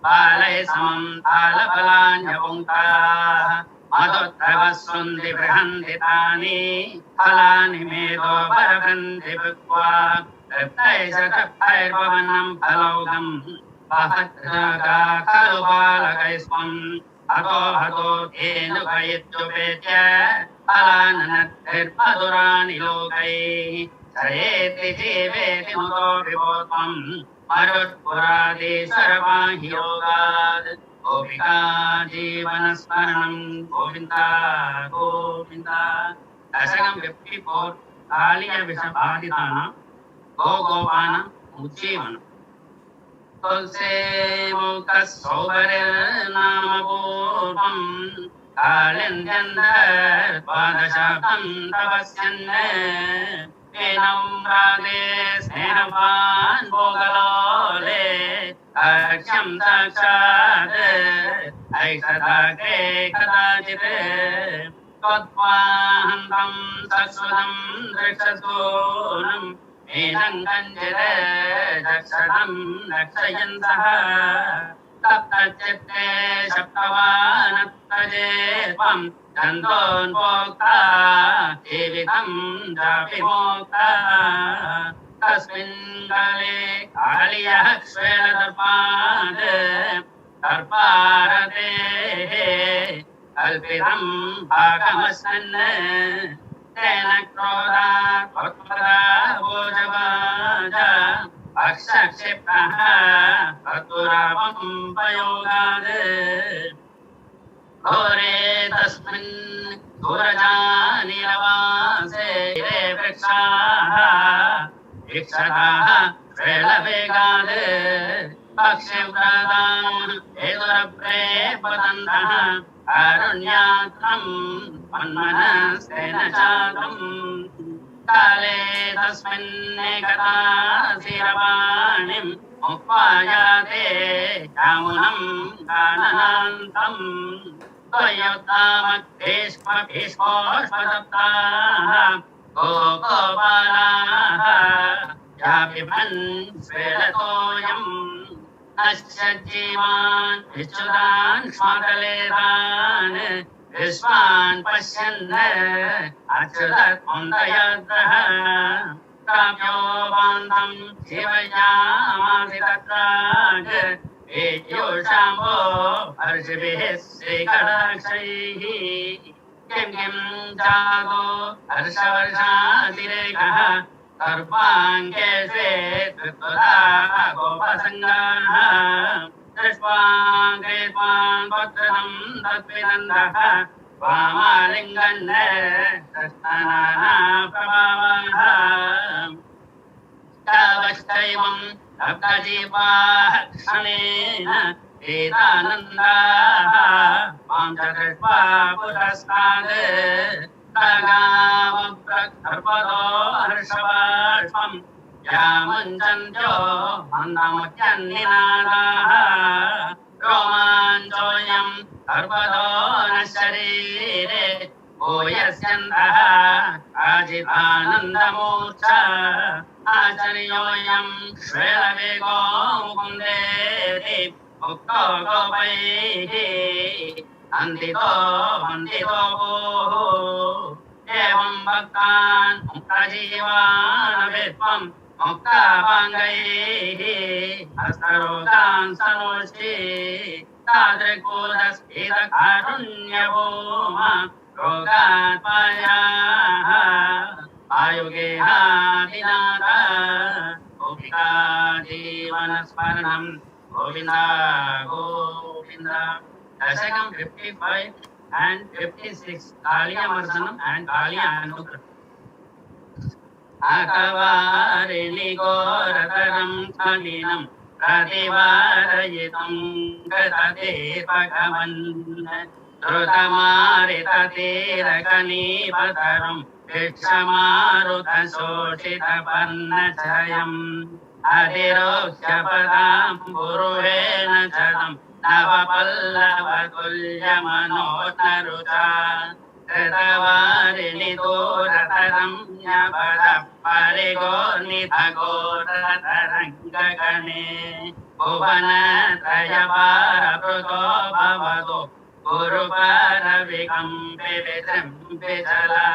Speaker 6: बालय समं तालफलान्यपुङ्क्ताः मधुद्रवस्वन्ति बृहन्ति तानि फलानि मेधो बरवन्ति भुक्त्वा तृप्तैर्भवनं फलौघं वहद्रागा खलु बालकैस्त्वम् अतो हतो धेनुकयित्युपेत्य फलाननद्भिर्मधुराणि लोकैः शयेति जीवेति मुदो विभोत्वं मरुत्पुरादीश्वरपाहि योगात् गोपिका जीवनस्मरणं गोविन्द गोविन्द दशकं 54 कालीय विषबाधितानां गोपानाम् उज्जीवनम् तुलसे मुखसौभरिर्नाम पूर्वं कालिन्द्यन्दर्पादशाकं तपस्यन् एनं रागे स्नेहवान् भोगलोले अक्ष्यं साक्षात् ऐषदाग्रे कदाचित् त्वत्त्वाहन्तं सत्सुदं दृक्षसूनं एनं कञ्चित् दक्षतं रक्षयन्तः तप्तचित्ते शप्तवानत्तजे त्वं चन्दोन्मोक्ता जीवितं चापि मोक्ता तस्मिन् काले कालियः श्वेलदर्पाद् दर्पारतेः कल्पितं भागमस्मिन् तेन क्रोधात् त्वत्पदा भोजवाज अक्षक्षिप्तः तत्पुरावं पयोगात् घोरे तस्मिन् दूरजानिरवासे रे वृक्षाः वीक्षताः श्वेलवेगात् पक्षिव्रतां हेतुरप्रे पतन्तः कारुण्यात्रं मन्मनस्तेन चातम् काले तस्मिन्नेकदा शिरवाणिं मुक्त्वा याते यामुनं काननान्तम् त्वयोत्तामग्भीष्मभीष्मोष्मदत्ताः गोपालाः यापिबन् स्वेलतोऽयम् नश्च जीवान् विच्युतान् श्वातलेतान् विश्वान् पश्यन् अच्युतत्मुन्दयद्रः काव्योपान्तं जीवयामासि तत्राग वेद्योषाम्बो हर्षिभिः श्रीकटाक्षैः किं किं जातो हर्षवर्षातिरेकः सर्वाङ्गे श्वेतृत्वदा गोपसङ्गाः दृष्ट्वा कृत्वान् वक्त्रं तद्विनन्दः वामालिङ्गन् कृष्णनानाप्रभावाः तावश्चैवं सप्तजीवाः क्षणेन वेदानन्दाः मां च दृष्ट्वा पुरस्ताद् तगावप्रकर्पतो हर्षबाष्पं यामुञ्चन्त्यो मन्दमुच्यन्निनादाः रोमाञ्चोऽयं सर्वतो न शरीरे भूयस्यन्तः आजितानन्दमूर्च्छा आचर्योऽयं श्वेलवेगो मुकुन्देति मुक्तो गोपैः अन्दितो वन्दितो भूः एवं भक्तान् मुक्तजीवान् विद्वं मुक्तापाङ्गैः हस्तरोगान् सनोषि तादृक्बोधस्फीतकारुण्यभूमा रोगात् पायाः आयुगेहादिनाथ गोपिका जीवनस्मरणं गोविन्द गोविन्द दशकं 55 and 56 कालियामर्दनम and कालियानुग्रह आकवारिणि घोरतरं खलिनं प्रतिवारयितं गतते भगवन् धृतमारिततीरकनीपतरुं भिक्षमारुतशोषितपर्णचयम् अधिरोह्यपदां पुरुषेण चलं नवपल्लवतुल्यमनोतरुचा कृतवारिणिदूरतरम्यपद परिगोर्निधगोरतरङ्गगणे भुवनत्रयपारभृतो भवतु गुरुपारविकम्पि विजृम्भिजला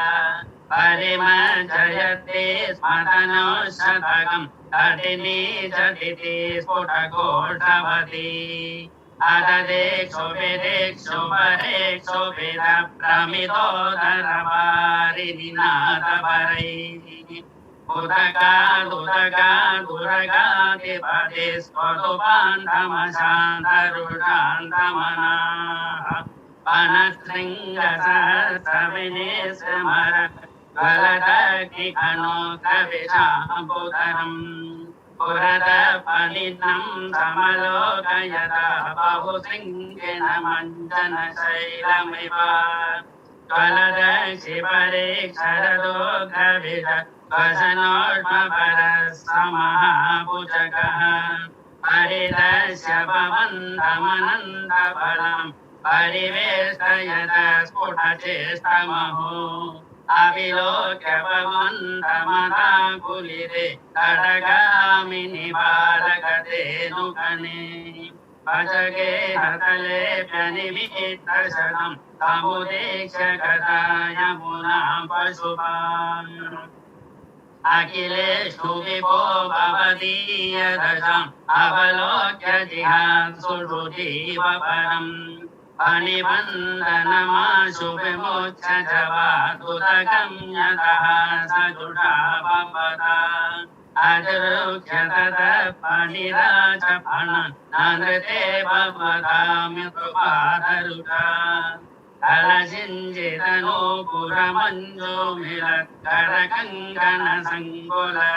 Speaker 6: परिमजयते स्मदनोशतकं तटिनी जटिति स्फुटघोषवती अददेक्षु विदेक्षु परेक्षु विदप्रमितोदरवारिनिनादपरैः उदगादुरगादिपदे स्वतुपान्तमशान्तरुषान्तमनाः वनशृङ्गसहस्रविनिस्मर गलदग्निकणोकविशाम्बुधरम् पुरदपलिनं समलोकयता बहुशृङ्गेन मञ्जनशैलमिव ज्वलदक्षिपरेक्षरदोग्रविद वसनोष्मपरसमहाभुजगः परिदर्श्य भवन्तमनन्तफलं परिवेष्टयत स्फुटचेष्टमहो अविलोक्य भवन्तमदाकुलिते तटगामिनि बालकतेऽनुगणे भजगे हतलेऽप्यनिमित्तशतं समुदेक्ष्य गता यमुनां पशुपान् अखिलेषु विभो भवदीयदशाम् अवलोक्य जिहांसुषुजीव परम् अनिबन्धनमाशु विमुच्य जवादुदगं यतः सजुषा वपदा अजरुह्य ततः फणिराजफणन् नृते भवदाम्यकृपादरुषा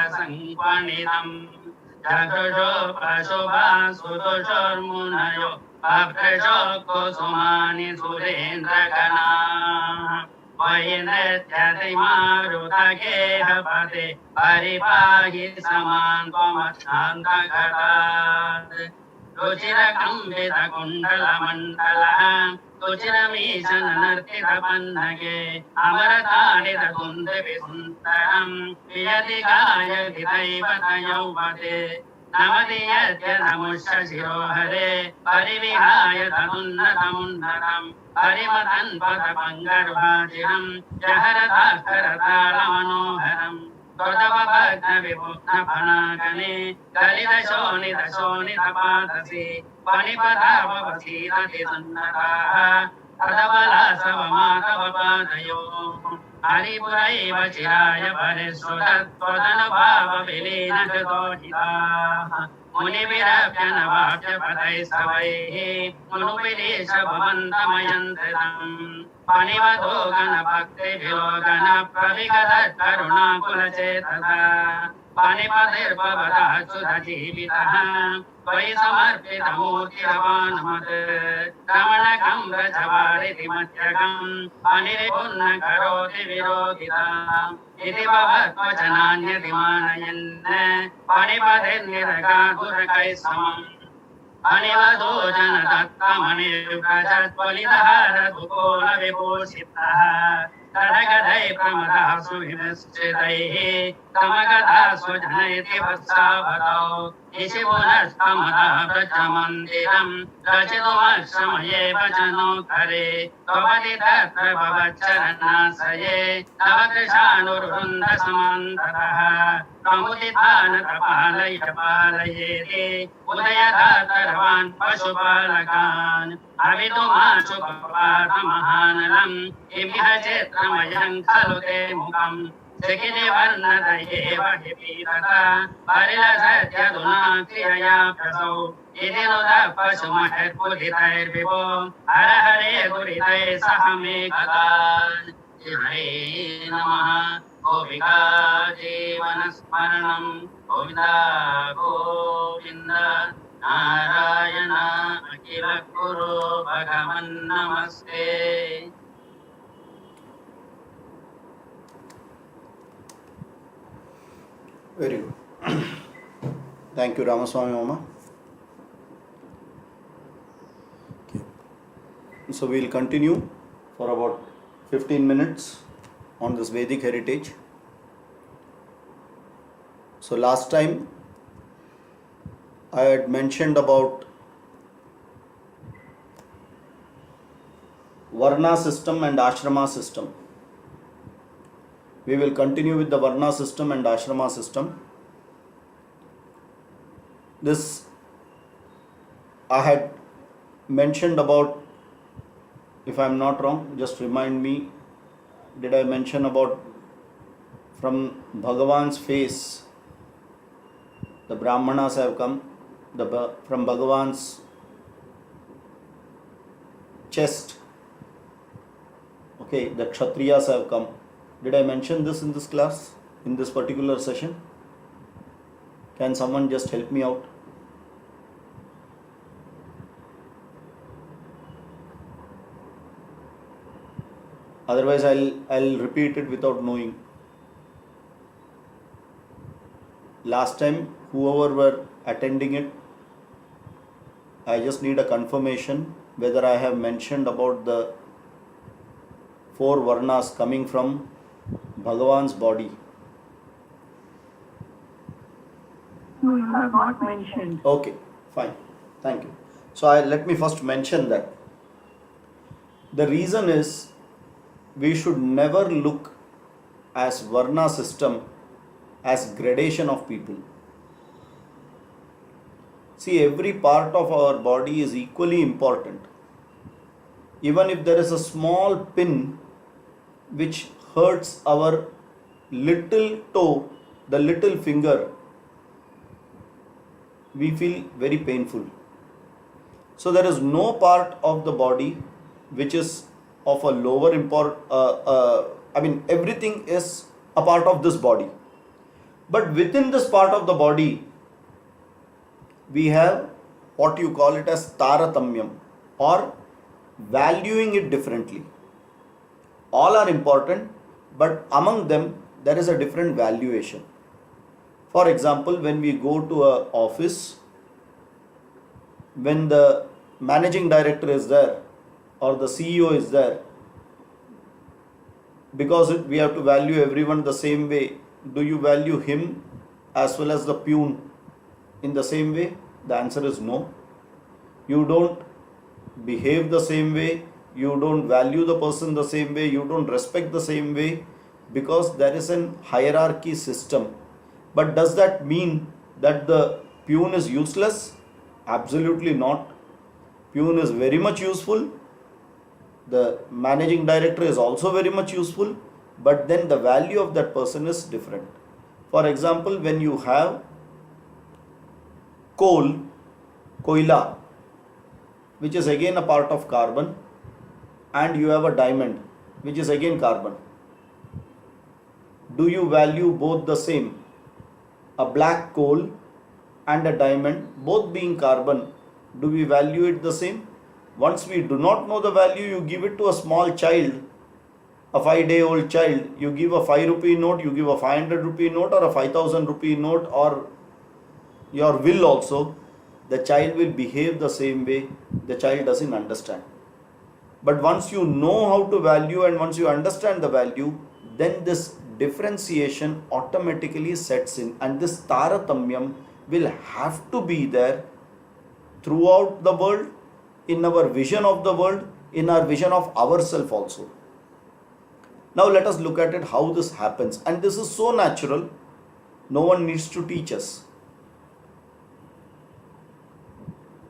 Speaker 6: कलशिञ्जितनूपुरमञ्जुमिलत्करकङ्कणसङ्कुलसङ्क्वणितम् चतुषो पशुभासुदुषोर्मुनयो अभ्रशो कुसुमानि सुरेन्द्रगणाः वै नृत्यतिमारुतगेहपते परिपाहि समान् त्वमशान्तघटात् रुचिरकम्बितकुण्डलमण्डलः रुचिरमीशनर्तितपन्नगे अमरताडितकुन्दविसुन्दरम् वियति गायति दैवतयौवते नमति यद्य नमुष्य शिरोहरे परिविहाय तमुन्नतमुन्नतम् परिमतन् पदपङ्गर्भाजिरम् जहरताकरतालमनोहरम् त्वदवभग्नविमुग्नफणागणे गलितशोणितशोणितपादसि पणिपदावसीदति सन्नताः तदबलासवमातव पादयोः हरिपुरैव चिराय परिश्रुतत्वदनुभावविलीनकृतोहिताः मुनिभिरभ्यनवाप्य पदैः सवैः मुनुविलेश भवन्तमयन्त्रितम् पणिवतो गणभक्तिभिलोगन प्रविगतकरुणाकुलचेतसा पणिपतिर्भवदाच्युतजीवितः त्वयि समर्पितमूर्तिरवानुमत् रमणकं व्रजवारिति मध्यगम् पणिरिपुन्न करोति विरोधिताम् इति भवद्वचनान्यति मानयन् पणिपतिर्निरगाधुरकैः समम् अनिवदो जनदत्तमणिर्व्रजत्वलितहारधुकोलविभूषितः तडगदै प्रमदासु विनिश्चितैः तमगदासु जनयति वत्सावतौ इषि पुनस्तमदा व्रजमन्दिरम् रचितुमक्षमये वचनोत्तरे भवति तत्र भवच्चरणाश्रये तव कृशानुरुन्धसमन्ततः प्रमुदितानतपालय पालयेति उदयदातरवान् पशुपालकान् अवितुमाशुपपातमहानलम् इमिह चित्रमयं खलु ते मुखम् शिखिनिवर्णदयेव हि पीतता परिलसत्यधुना क्रियया प्रसौ इति नुतः पशुमहत्पुलितैर्विभो हर हरे दुरितैः सह मे गता हरे नमः गोपिका जीवनस्मरणं गोविन्द गोविन्द नारायण अखिल कुरु भगवन् नमस्ते
Speaker 1: Very good. Thank you, Ramaswamy Mama. Okay. So we'll continue for about 15 minutes on this Vedic heritage. So last time I had mentioned about Varna system and Ashrama system. We will continue with the Varna system and Ashrama system. This I had mentioned about, if I am not wrong, just remind me, did I mention about from Bhagavan's face, the Brahmanas have come, from Bhagavan's chest, okay, the Kshatriyas have come. Did I mention this in this class, in this particular session? Can someone just help me out? Otherwise, I'll repeat it without knowing. Last time, whoever were attending it, I just need a confirmation whether I have mentioned about the 4 Varnas coming from Bhagavan's body.
Speaker 7: No, you have not mentioned.
Speaker 1: Okay, fine. Thank you. So let me first mention that. The reason is we should never look as Varna system as gradation of people. See, every part of our body is equally important. Even if there is a small pin which hurts our little toe, the little finger, we feel very painful. So there is no part of the body which is of a lower everything is a part of this body. But within this part of the body, we have what you call it as taratamyam, or valuing it differently. All are important, but among them there is a different valuation. For example, when we go to an office, when the managing director is there or the CEO is there, because we have to value everyone the same way, do you value him as well as the peon in the same way? The answer is no. You don't behave the same way, you don't value the person the same way, you don't respect the same way, because there is an hierarchy system. But does that mean that the peon is useless? Absolutely not. Peon is very much useful. The managing director is also very much useful, but then the value of that person is different. For example, when you have koila, which is again a part of carbon, and you have a diamond, which is again carbon, do you value both the same? A black coal and a diamond, both being carbon, do we value it the same? Once we do not know the value, you give it to a small child, a 5-day-old child, you give a 5 rupee note, you give a 500 rupee note or a 5000 rupee note, or your will also, the child will behave the same way. The child doesn't understand. But once you know how to value and once you understand the value, then this differentiation automatically sets in, and this taratamyam will have to be there throughout the world, in our vision of the world, in our vision of ourselves also. Now let us look at it, how this happens. And this is so natural, no one needs to teach us.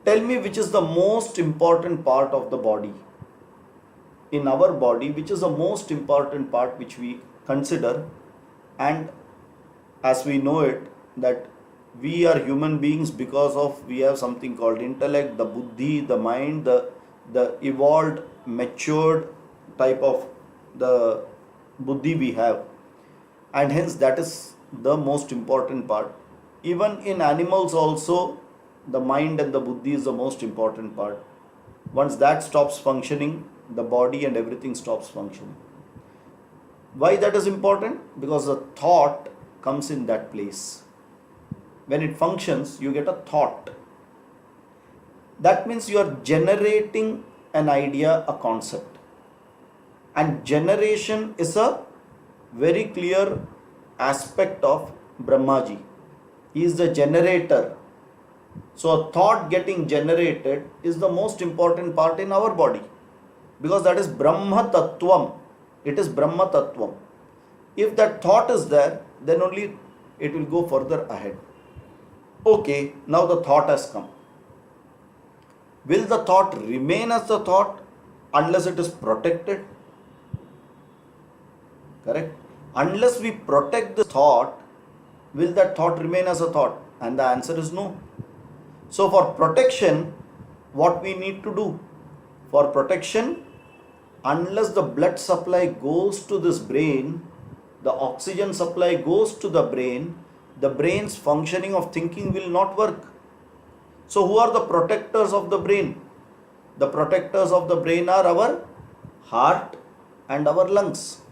Speaker 1: Tell me which is the most important part of the body. In our body, which is the most important part which we consider, and as we know it, that we are human beings because of we have something called intellect, the buddhi, the mind, the evolved, matured type of the buddhi we have, and hence that is the most important part. Even in animals also, the mind and the buddhi is the most important part. Once that stops functioning, the body and everything stops functioning. Why that is important? Because the thought comes in that place. When it functions, you get a thought. That means you are generating an idea, a concept. And generation is a very clear aspect of Brahmaji. He is the generator. So a thought getting generated is the most important part in our body. Because that is Brahma Tattvam. It is Brahma Tattvam. If that thought is there, then only it will go further ahead. Okay, now the thought has come. Will the thought remain as the thought unless it is protected? Correct? Unless we protect the thought, will that thought remain as a thought? And the answer is no. So for protection, what we need to do? For protection, unless the blood supply goes to this brain, the oxygen supply goes to the brain's functioning of thinking will not work. So who are the protectors of the brain? The protectors of the brain are our heart and our lungs.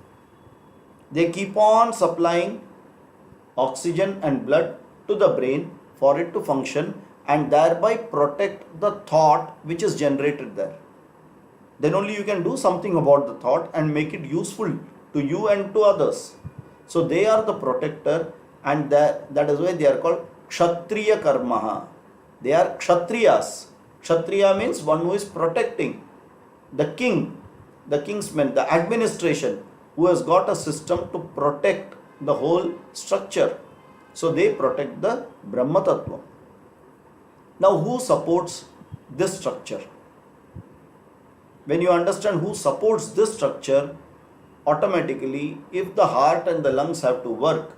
Speaker 1: They keep on supplying oxygen and blood to the brain for it to function and thereby protect the thought which is generated there. Then only you can do something about the thought and make it useful to you and to others. So they are the protector, and that is why they are called Kshatriya Karmaha. They are Kshatriyas. Kshatriya means one who is protecting. The king, the kingsman, the administration, who has got a system to protect the whole structure. So they protect the Brahma Tattva. Now who supports this structure? When you understand who supports this structure, automatically, if the heart and the lungs have to work,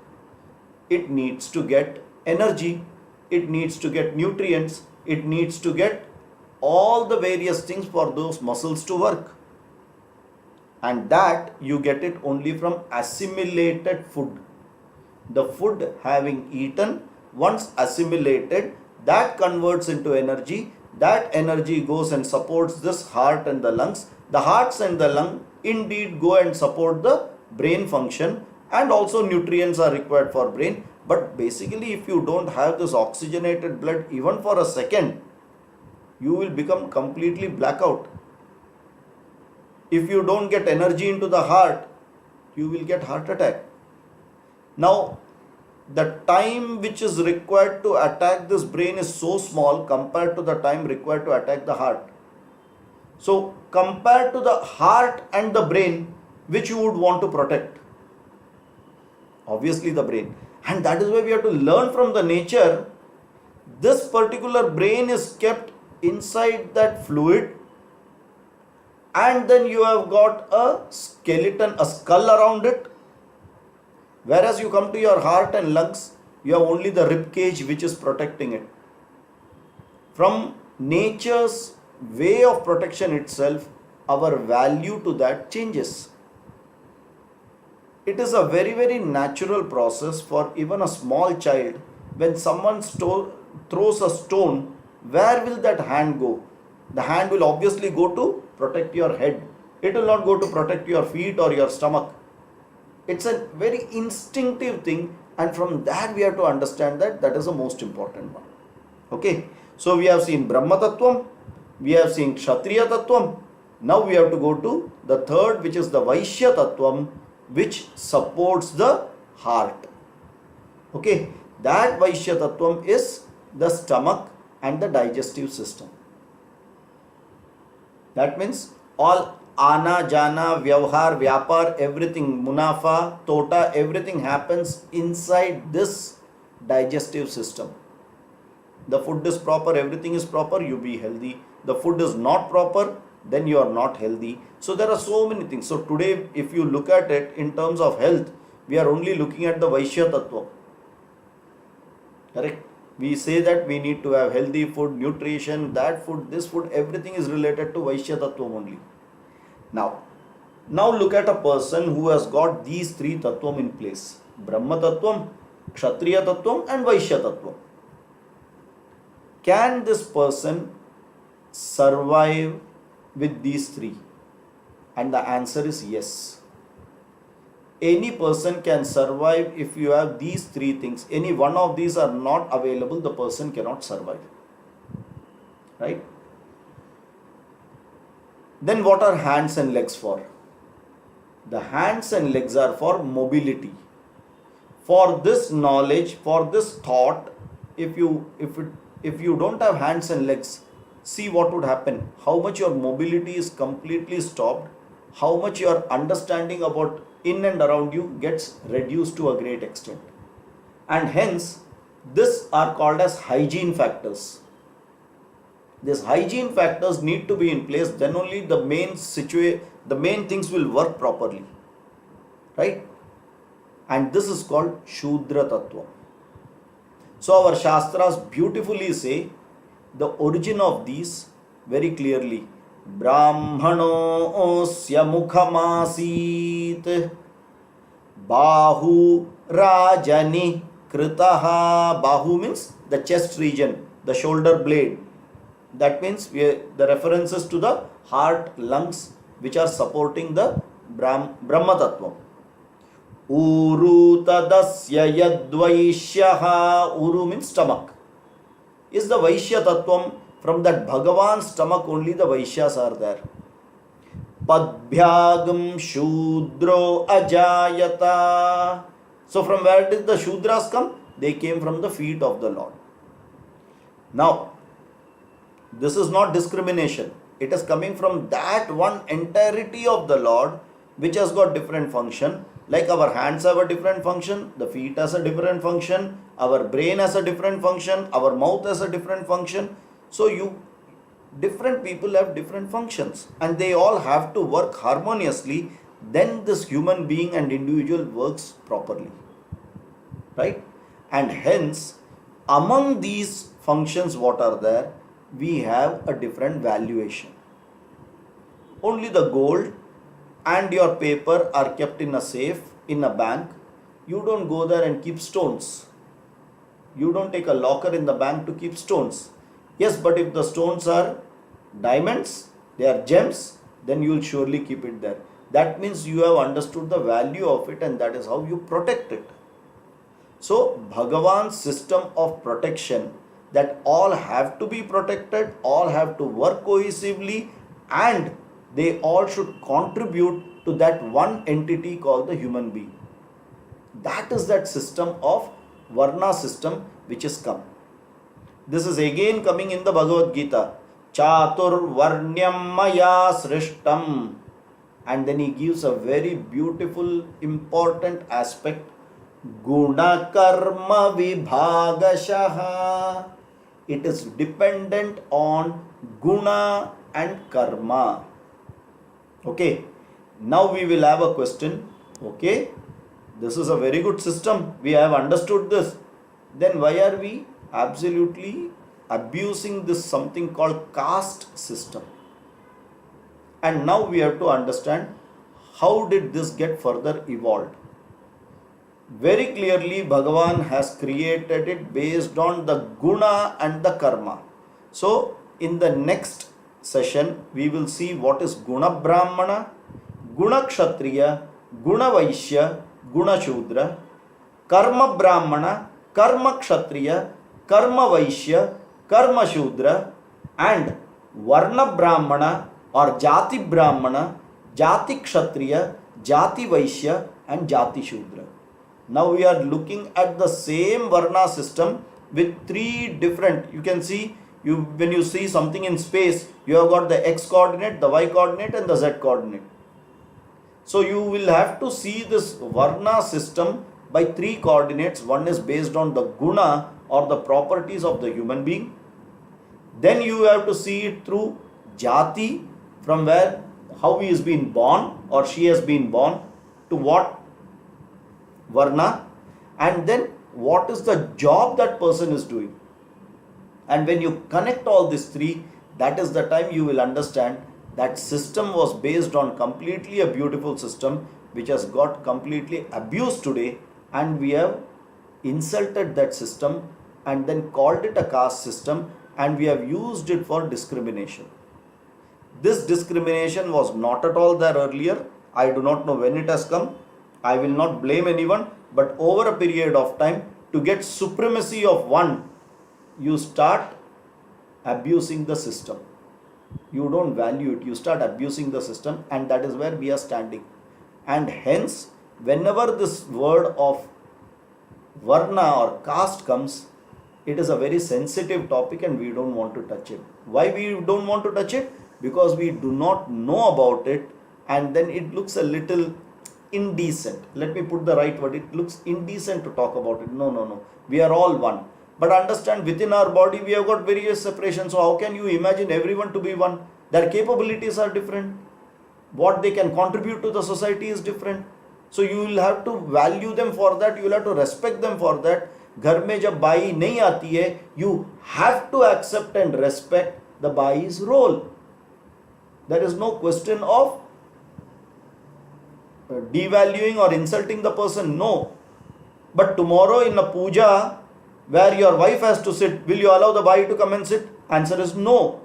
Speaker 1: it needs to get energy, it needs to get nutrients, it needs to get all the various things for those muscles to work. And that you get it only from assimilated food. The food having eaten, once assimilated, that converts into energy. That energy goes and supports this heart and the lungs. The hearts and the lung indeed go and support the brain function, and also nutrients are required for brain. But basically, if you don't have this oxygenated blood even for a second, you will become completely blackout. If you don't get energy into the heart, you will get heart attack. Now, the time which is required to attack this brain is so small compared to the time required to attack the heart. So, compared to the heart and the brain, which you would want to protect? Obviously the brain. And that is why we have to learn from the nature. This particular brain is kept inside that fluid, and then you have got a skeleton, a skull around it. Whereas you come to your heart and lungs, you have only the rib cage which is protecting it. From nature's way of protection itself, our value to that changes. It is a very, very natural process for even a small child. When someone throws a stone, where will that hand go? The hand will obviously go to protect your head. It will not go to protect your feet or your stomach. It's a very instinctive thing, and from that we have to understand that is the most important one. Okay, so we have seen Brahma Tattvam, we have seen Kshatriya Tattvam. Now we have to go to the third, which is the Vaishya Tattvam, which supports the heart. Okay, that Vaishya Tattvam is the stomach and the digestive system. That means all Ana, Jana, Vyavhar, Vyapar, everything, Munafa, Tota, everything happens inside this digestive system. The food is proper, everything is proper, you be healthy. The food is not proper, then you are not healthy. So there are so many things. So today, if you look at it in terms of health, we are only looking at the Vaishya Tattva. Correct? We say that we need to have healthy food, nutrition, that food, this food, everything is related to Vaishya Tattva only. Now look at a person who has got these three Tattvam in place. Brahma Tattvam, Kshatriya Tattvam and Vaishya Tattvam. Can this person survive with these three? And the answer is yes. Any person can survive if you have these three things. Any one of these are not available, the person cannot survive. Right? Then what are hands and legs for? The hands and legs are for mobility. For this knowledge, for this thought, if you don't have hands and legs, see what would happen. How much your mobility is completely stopped, how much your understanding about in and around you gets reduced to a great extent. And hence, this are called as hygiene factors. These hygiene factors need to be in place, then only the main things will work properly. Right? And this is called Shudra Tattva. So our Shastras beautifully say the origin of these very clearly. Brahmano osya mukhamasit Bahu Rajani Kritaha. Bahu means the chest region, the shoulder blade. That means the references to the heart, lungs, which are supporting the Brahma Tattva. Uru tadasya yadvaishyaha. Uru means stomach. Is the Vaishya Tattvam. From that Bhagavan's stomach only the Vaishyas are there. Padbhyagam Shudro Ajayata. So from where did the Shudras come? They came from the feet of the Lord. Now, this is not discrimination. It is coming from that one entirety of the Lord which has got different function. Like our hands have a different function, the feet has a different function, our brain has a different function, our mouth has a different function. So different people have different functions and they all have to work harmoniously. Then this human being and individual works properly. Right? And hence, among these functions what are there, we have a different valuation. Only the gold and your paper are kept in a safe, in a bank. You don't go there and keep stones. You don't take a locker in the bank to keep stones. Yes, but if the stones are diamonds, they are gems, then you will surely keep it there. That means you have understood the value of it and that is how you protect it. So, Bhagavan's system of protection, that all have to be protected, all have to work cohesively and they all should contribute to that one entity called the human being. That is that system of Varna system which is come. This is again coming in the Bhagavad Gita. Chatur Varnyam Maya Srishtam. And then he gives a very beautiful, important aspect. Guna Karma Vibhagashaha. It is dependent on Guna and Karma. Okay. Now we will have a question. Okay. This is a very good system. We have understood this. Then why are we absolutely abusing this something called caste system? And now we have to understand how did this get further evolved. Very clearly Bhagavan has created it based on the guna and the karma. So in the next session we will see what is guna brahmana, guna kshatriya, guna vaishya, guna shudra, karma brahmana, karma kshatriya, karma vaishya, karma shudra, and varna brahmana or jati brahmana, jati kshatriya, jati vaishya and jati shudra. Now we are looking at the same varna system with three different, you can see, when you see something in space, you have got the x coordinate, the y coordinate and the z coordinate. So you will have to see this varna system by three coordinates. One is based on the guna or the properties of the human being. Then you have to see it through jati, from where, how he has been born or she has been born, to what varna, and then what is the job that person is doing. And when you connect all these three, that is the time you will understand that system was based on completely a beautiful system which has got completely abused today, and we have insulted that system and then called it a caste system and we have used it for discrimination. This discrimination was not at all there earlier. I do not know when it has come. I will not blame anyone, but over a period of time, to get supremacy of one, you start abusing the system. You don't value it, you start abusing the system, and that is where we are standing. And hence, whenever this word of Varna or caste comes, it is a very sensitive topic and we don't want to touch it. Why we don't want to touch it? Because we do not know about it, and then it looks a little indecent. Let me put the right word. It looks indecent to talk about it. No. We are all one. But understand, within our body we have got various separations. So how can you imagine everyone to be one? Their capabilities are different. What they can contribute to the society is different. So you will have to value them for that. You will have to respect them for that. घर में जब बाई नहीं आती है, you have to accept and respect the bai's role. There is no question of devaluing or insulting the person. No. But tomorrow in a puja where your wife has to sit, will you allow the bai to come and sit? Answer is no.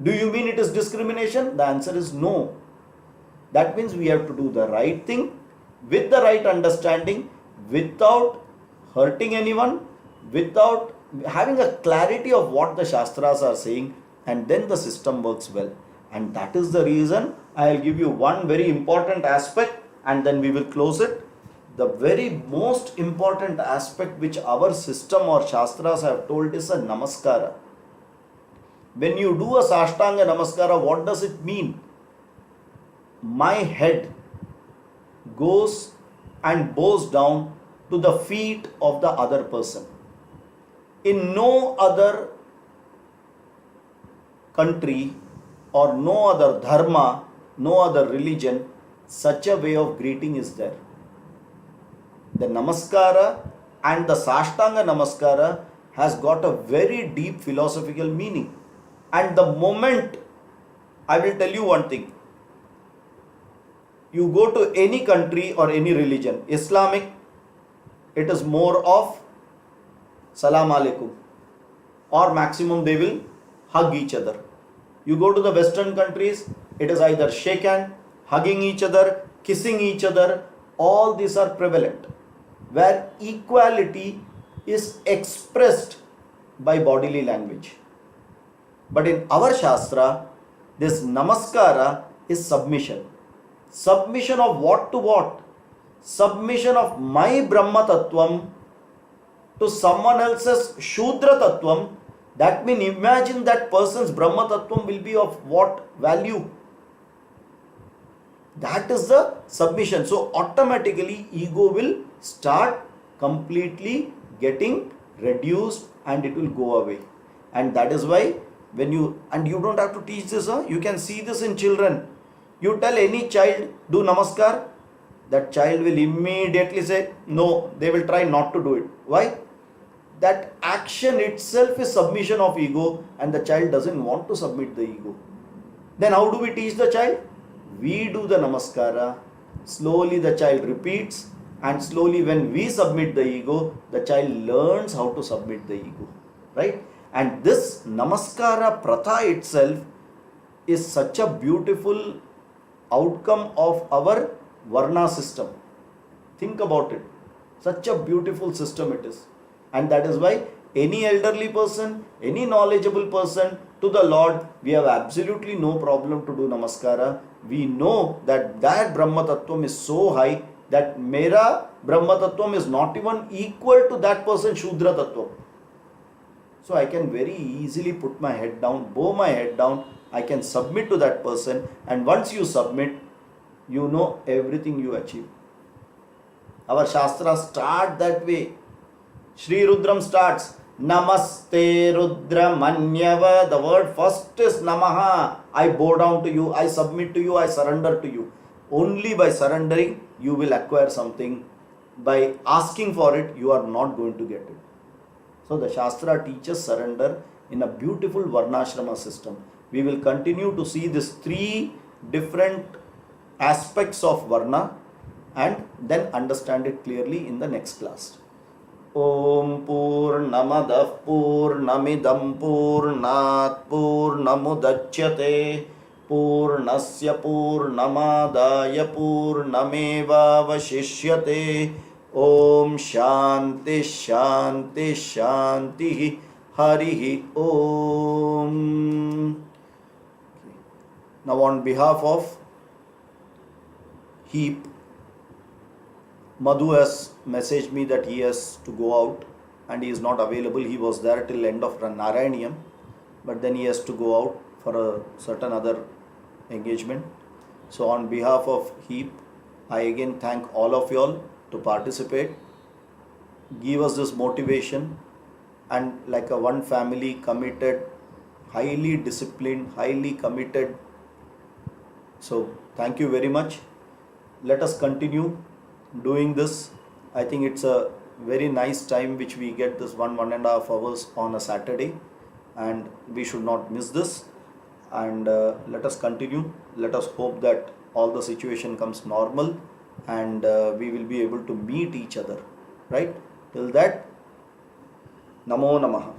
Speaker 1: Do you mean it is discrimination? The answer is no. That means we have to do the right thing with the right understanding, without hurting anyone, without having a clarity of what the Shastras are saying, and then the system works well. And that is the reason I will give you one very important aspect and then we will close it. The very most important aspect which our system or Shastras have told is a Namaskara. When you do a Sashtanga Namaskara, what does it mean? My head goes and bows down to the feet of the other person. In no other country or no other dharma, no other religion, such a way of greeting is there. The Namaskara and the Sashtanga Namaskara has got a very deep philosophical meaning. And the moment, I will tell you one thing, you go to any country or any religion, Islamic, it is more of Salam Alaikum, or maximum they will hug each other. You go to the Western countries, it is either shake hand, hugging each other, kissing each other. All these are prevalent, where equality is expressed by bodily language. But in our Shastra, this Namaskara is submission. Submission of what to what? Submission of my Brahma Tattvam to someone else's Shudra Tattvam. That means imagine that person's Brahma Tattvam will be of what value? That is the submission. So automatically ego will start completely getting reduced and it will go away. And that is why when you, and you don't have to teach this, you can see this in children. You tell any child, do Namaskar, that child will immediately say, no, they will try not to do it. Why? That action itself is submission of ego and the child doesn't want to submit the ego. Then how do we teach the child? We do the Namaskara, slowly the child repeats, and slowly when we submit the ego, the child learns how to submit the ego. Right? And this Namaskara Pratha itself is such a beautiful outcome of our Varna system. Think about it. Such a beautiful system it is. And that is why any elderly person, any knowledgeable person to the Lord, we have absolutely no problem to do Namaskara. We know that that Brahma Tattvam is so high that Mera Brahma Tattvam is not even equal to that person's Shudra Tattvam. So I can very easily put my head down, bow my head down, I can submit to that person, and once you submit, you know everything you achieve. Our Shastras start that way. Sri Rudram starts, Namaste Rudra Manyava. The word first is Namaha. I bow down to you, I submit to you, I surrender to you. Only by surrendering, you will acquire something. By asking for it, you are not going to get it. So the Shastra teaches surrender in a beautiful Varnashrama system. We will continue to see these three different aspects of Varna and then understand it clearly in the next class. ॐ पूर्णमदः पूर्णमिदं पूर्णात् पूर्णमुदच्यते पूर्णस्य पूर्णमादाय पूर्णमेवावशिष्यते ॐ शान्ति शान्ति शान्तिः हरिः ॐ. Now on behalf of HEAP, Madhu has messaged me that he has to go out and he is not available. He was there till end of Narayaniyam, but then he has to go out for a certain other engagement. So on behalf of HEAP, I again thank all of you all to participate, give us this motivation, and like a one family committed, highly disciplined, highly committed. So thank you very much. Let us continue doing this. I think it's a very nice time which we get this 1.5 hours on a Saturday, and we should not miss this. And let us continue. Let us hope that all the situation comes normal and we will be able to meet each other. Right? Till that, Namo Namaha.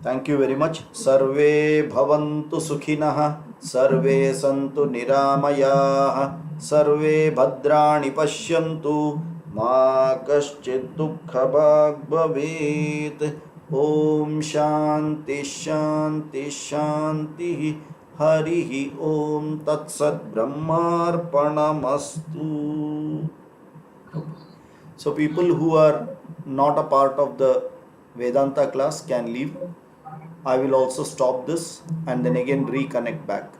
Speaker 1: Thank you very much. Sarve bhavantu sukhinah, sarve santu niramayah, sarve bhadrani pashyantu, ma kaschid dukkha bhag bhavet. Om shanti shanti shanti harihi om tatsat brahmarpanamastu. So people who are not a part of the Vedanta class can leave. I will also stop this and then again reconnect back.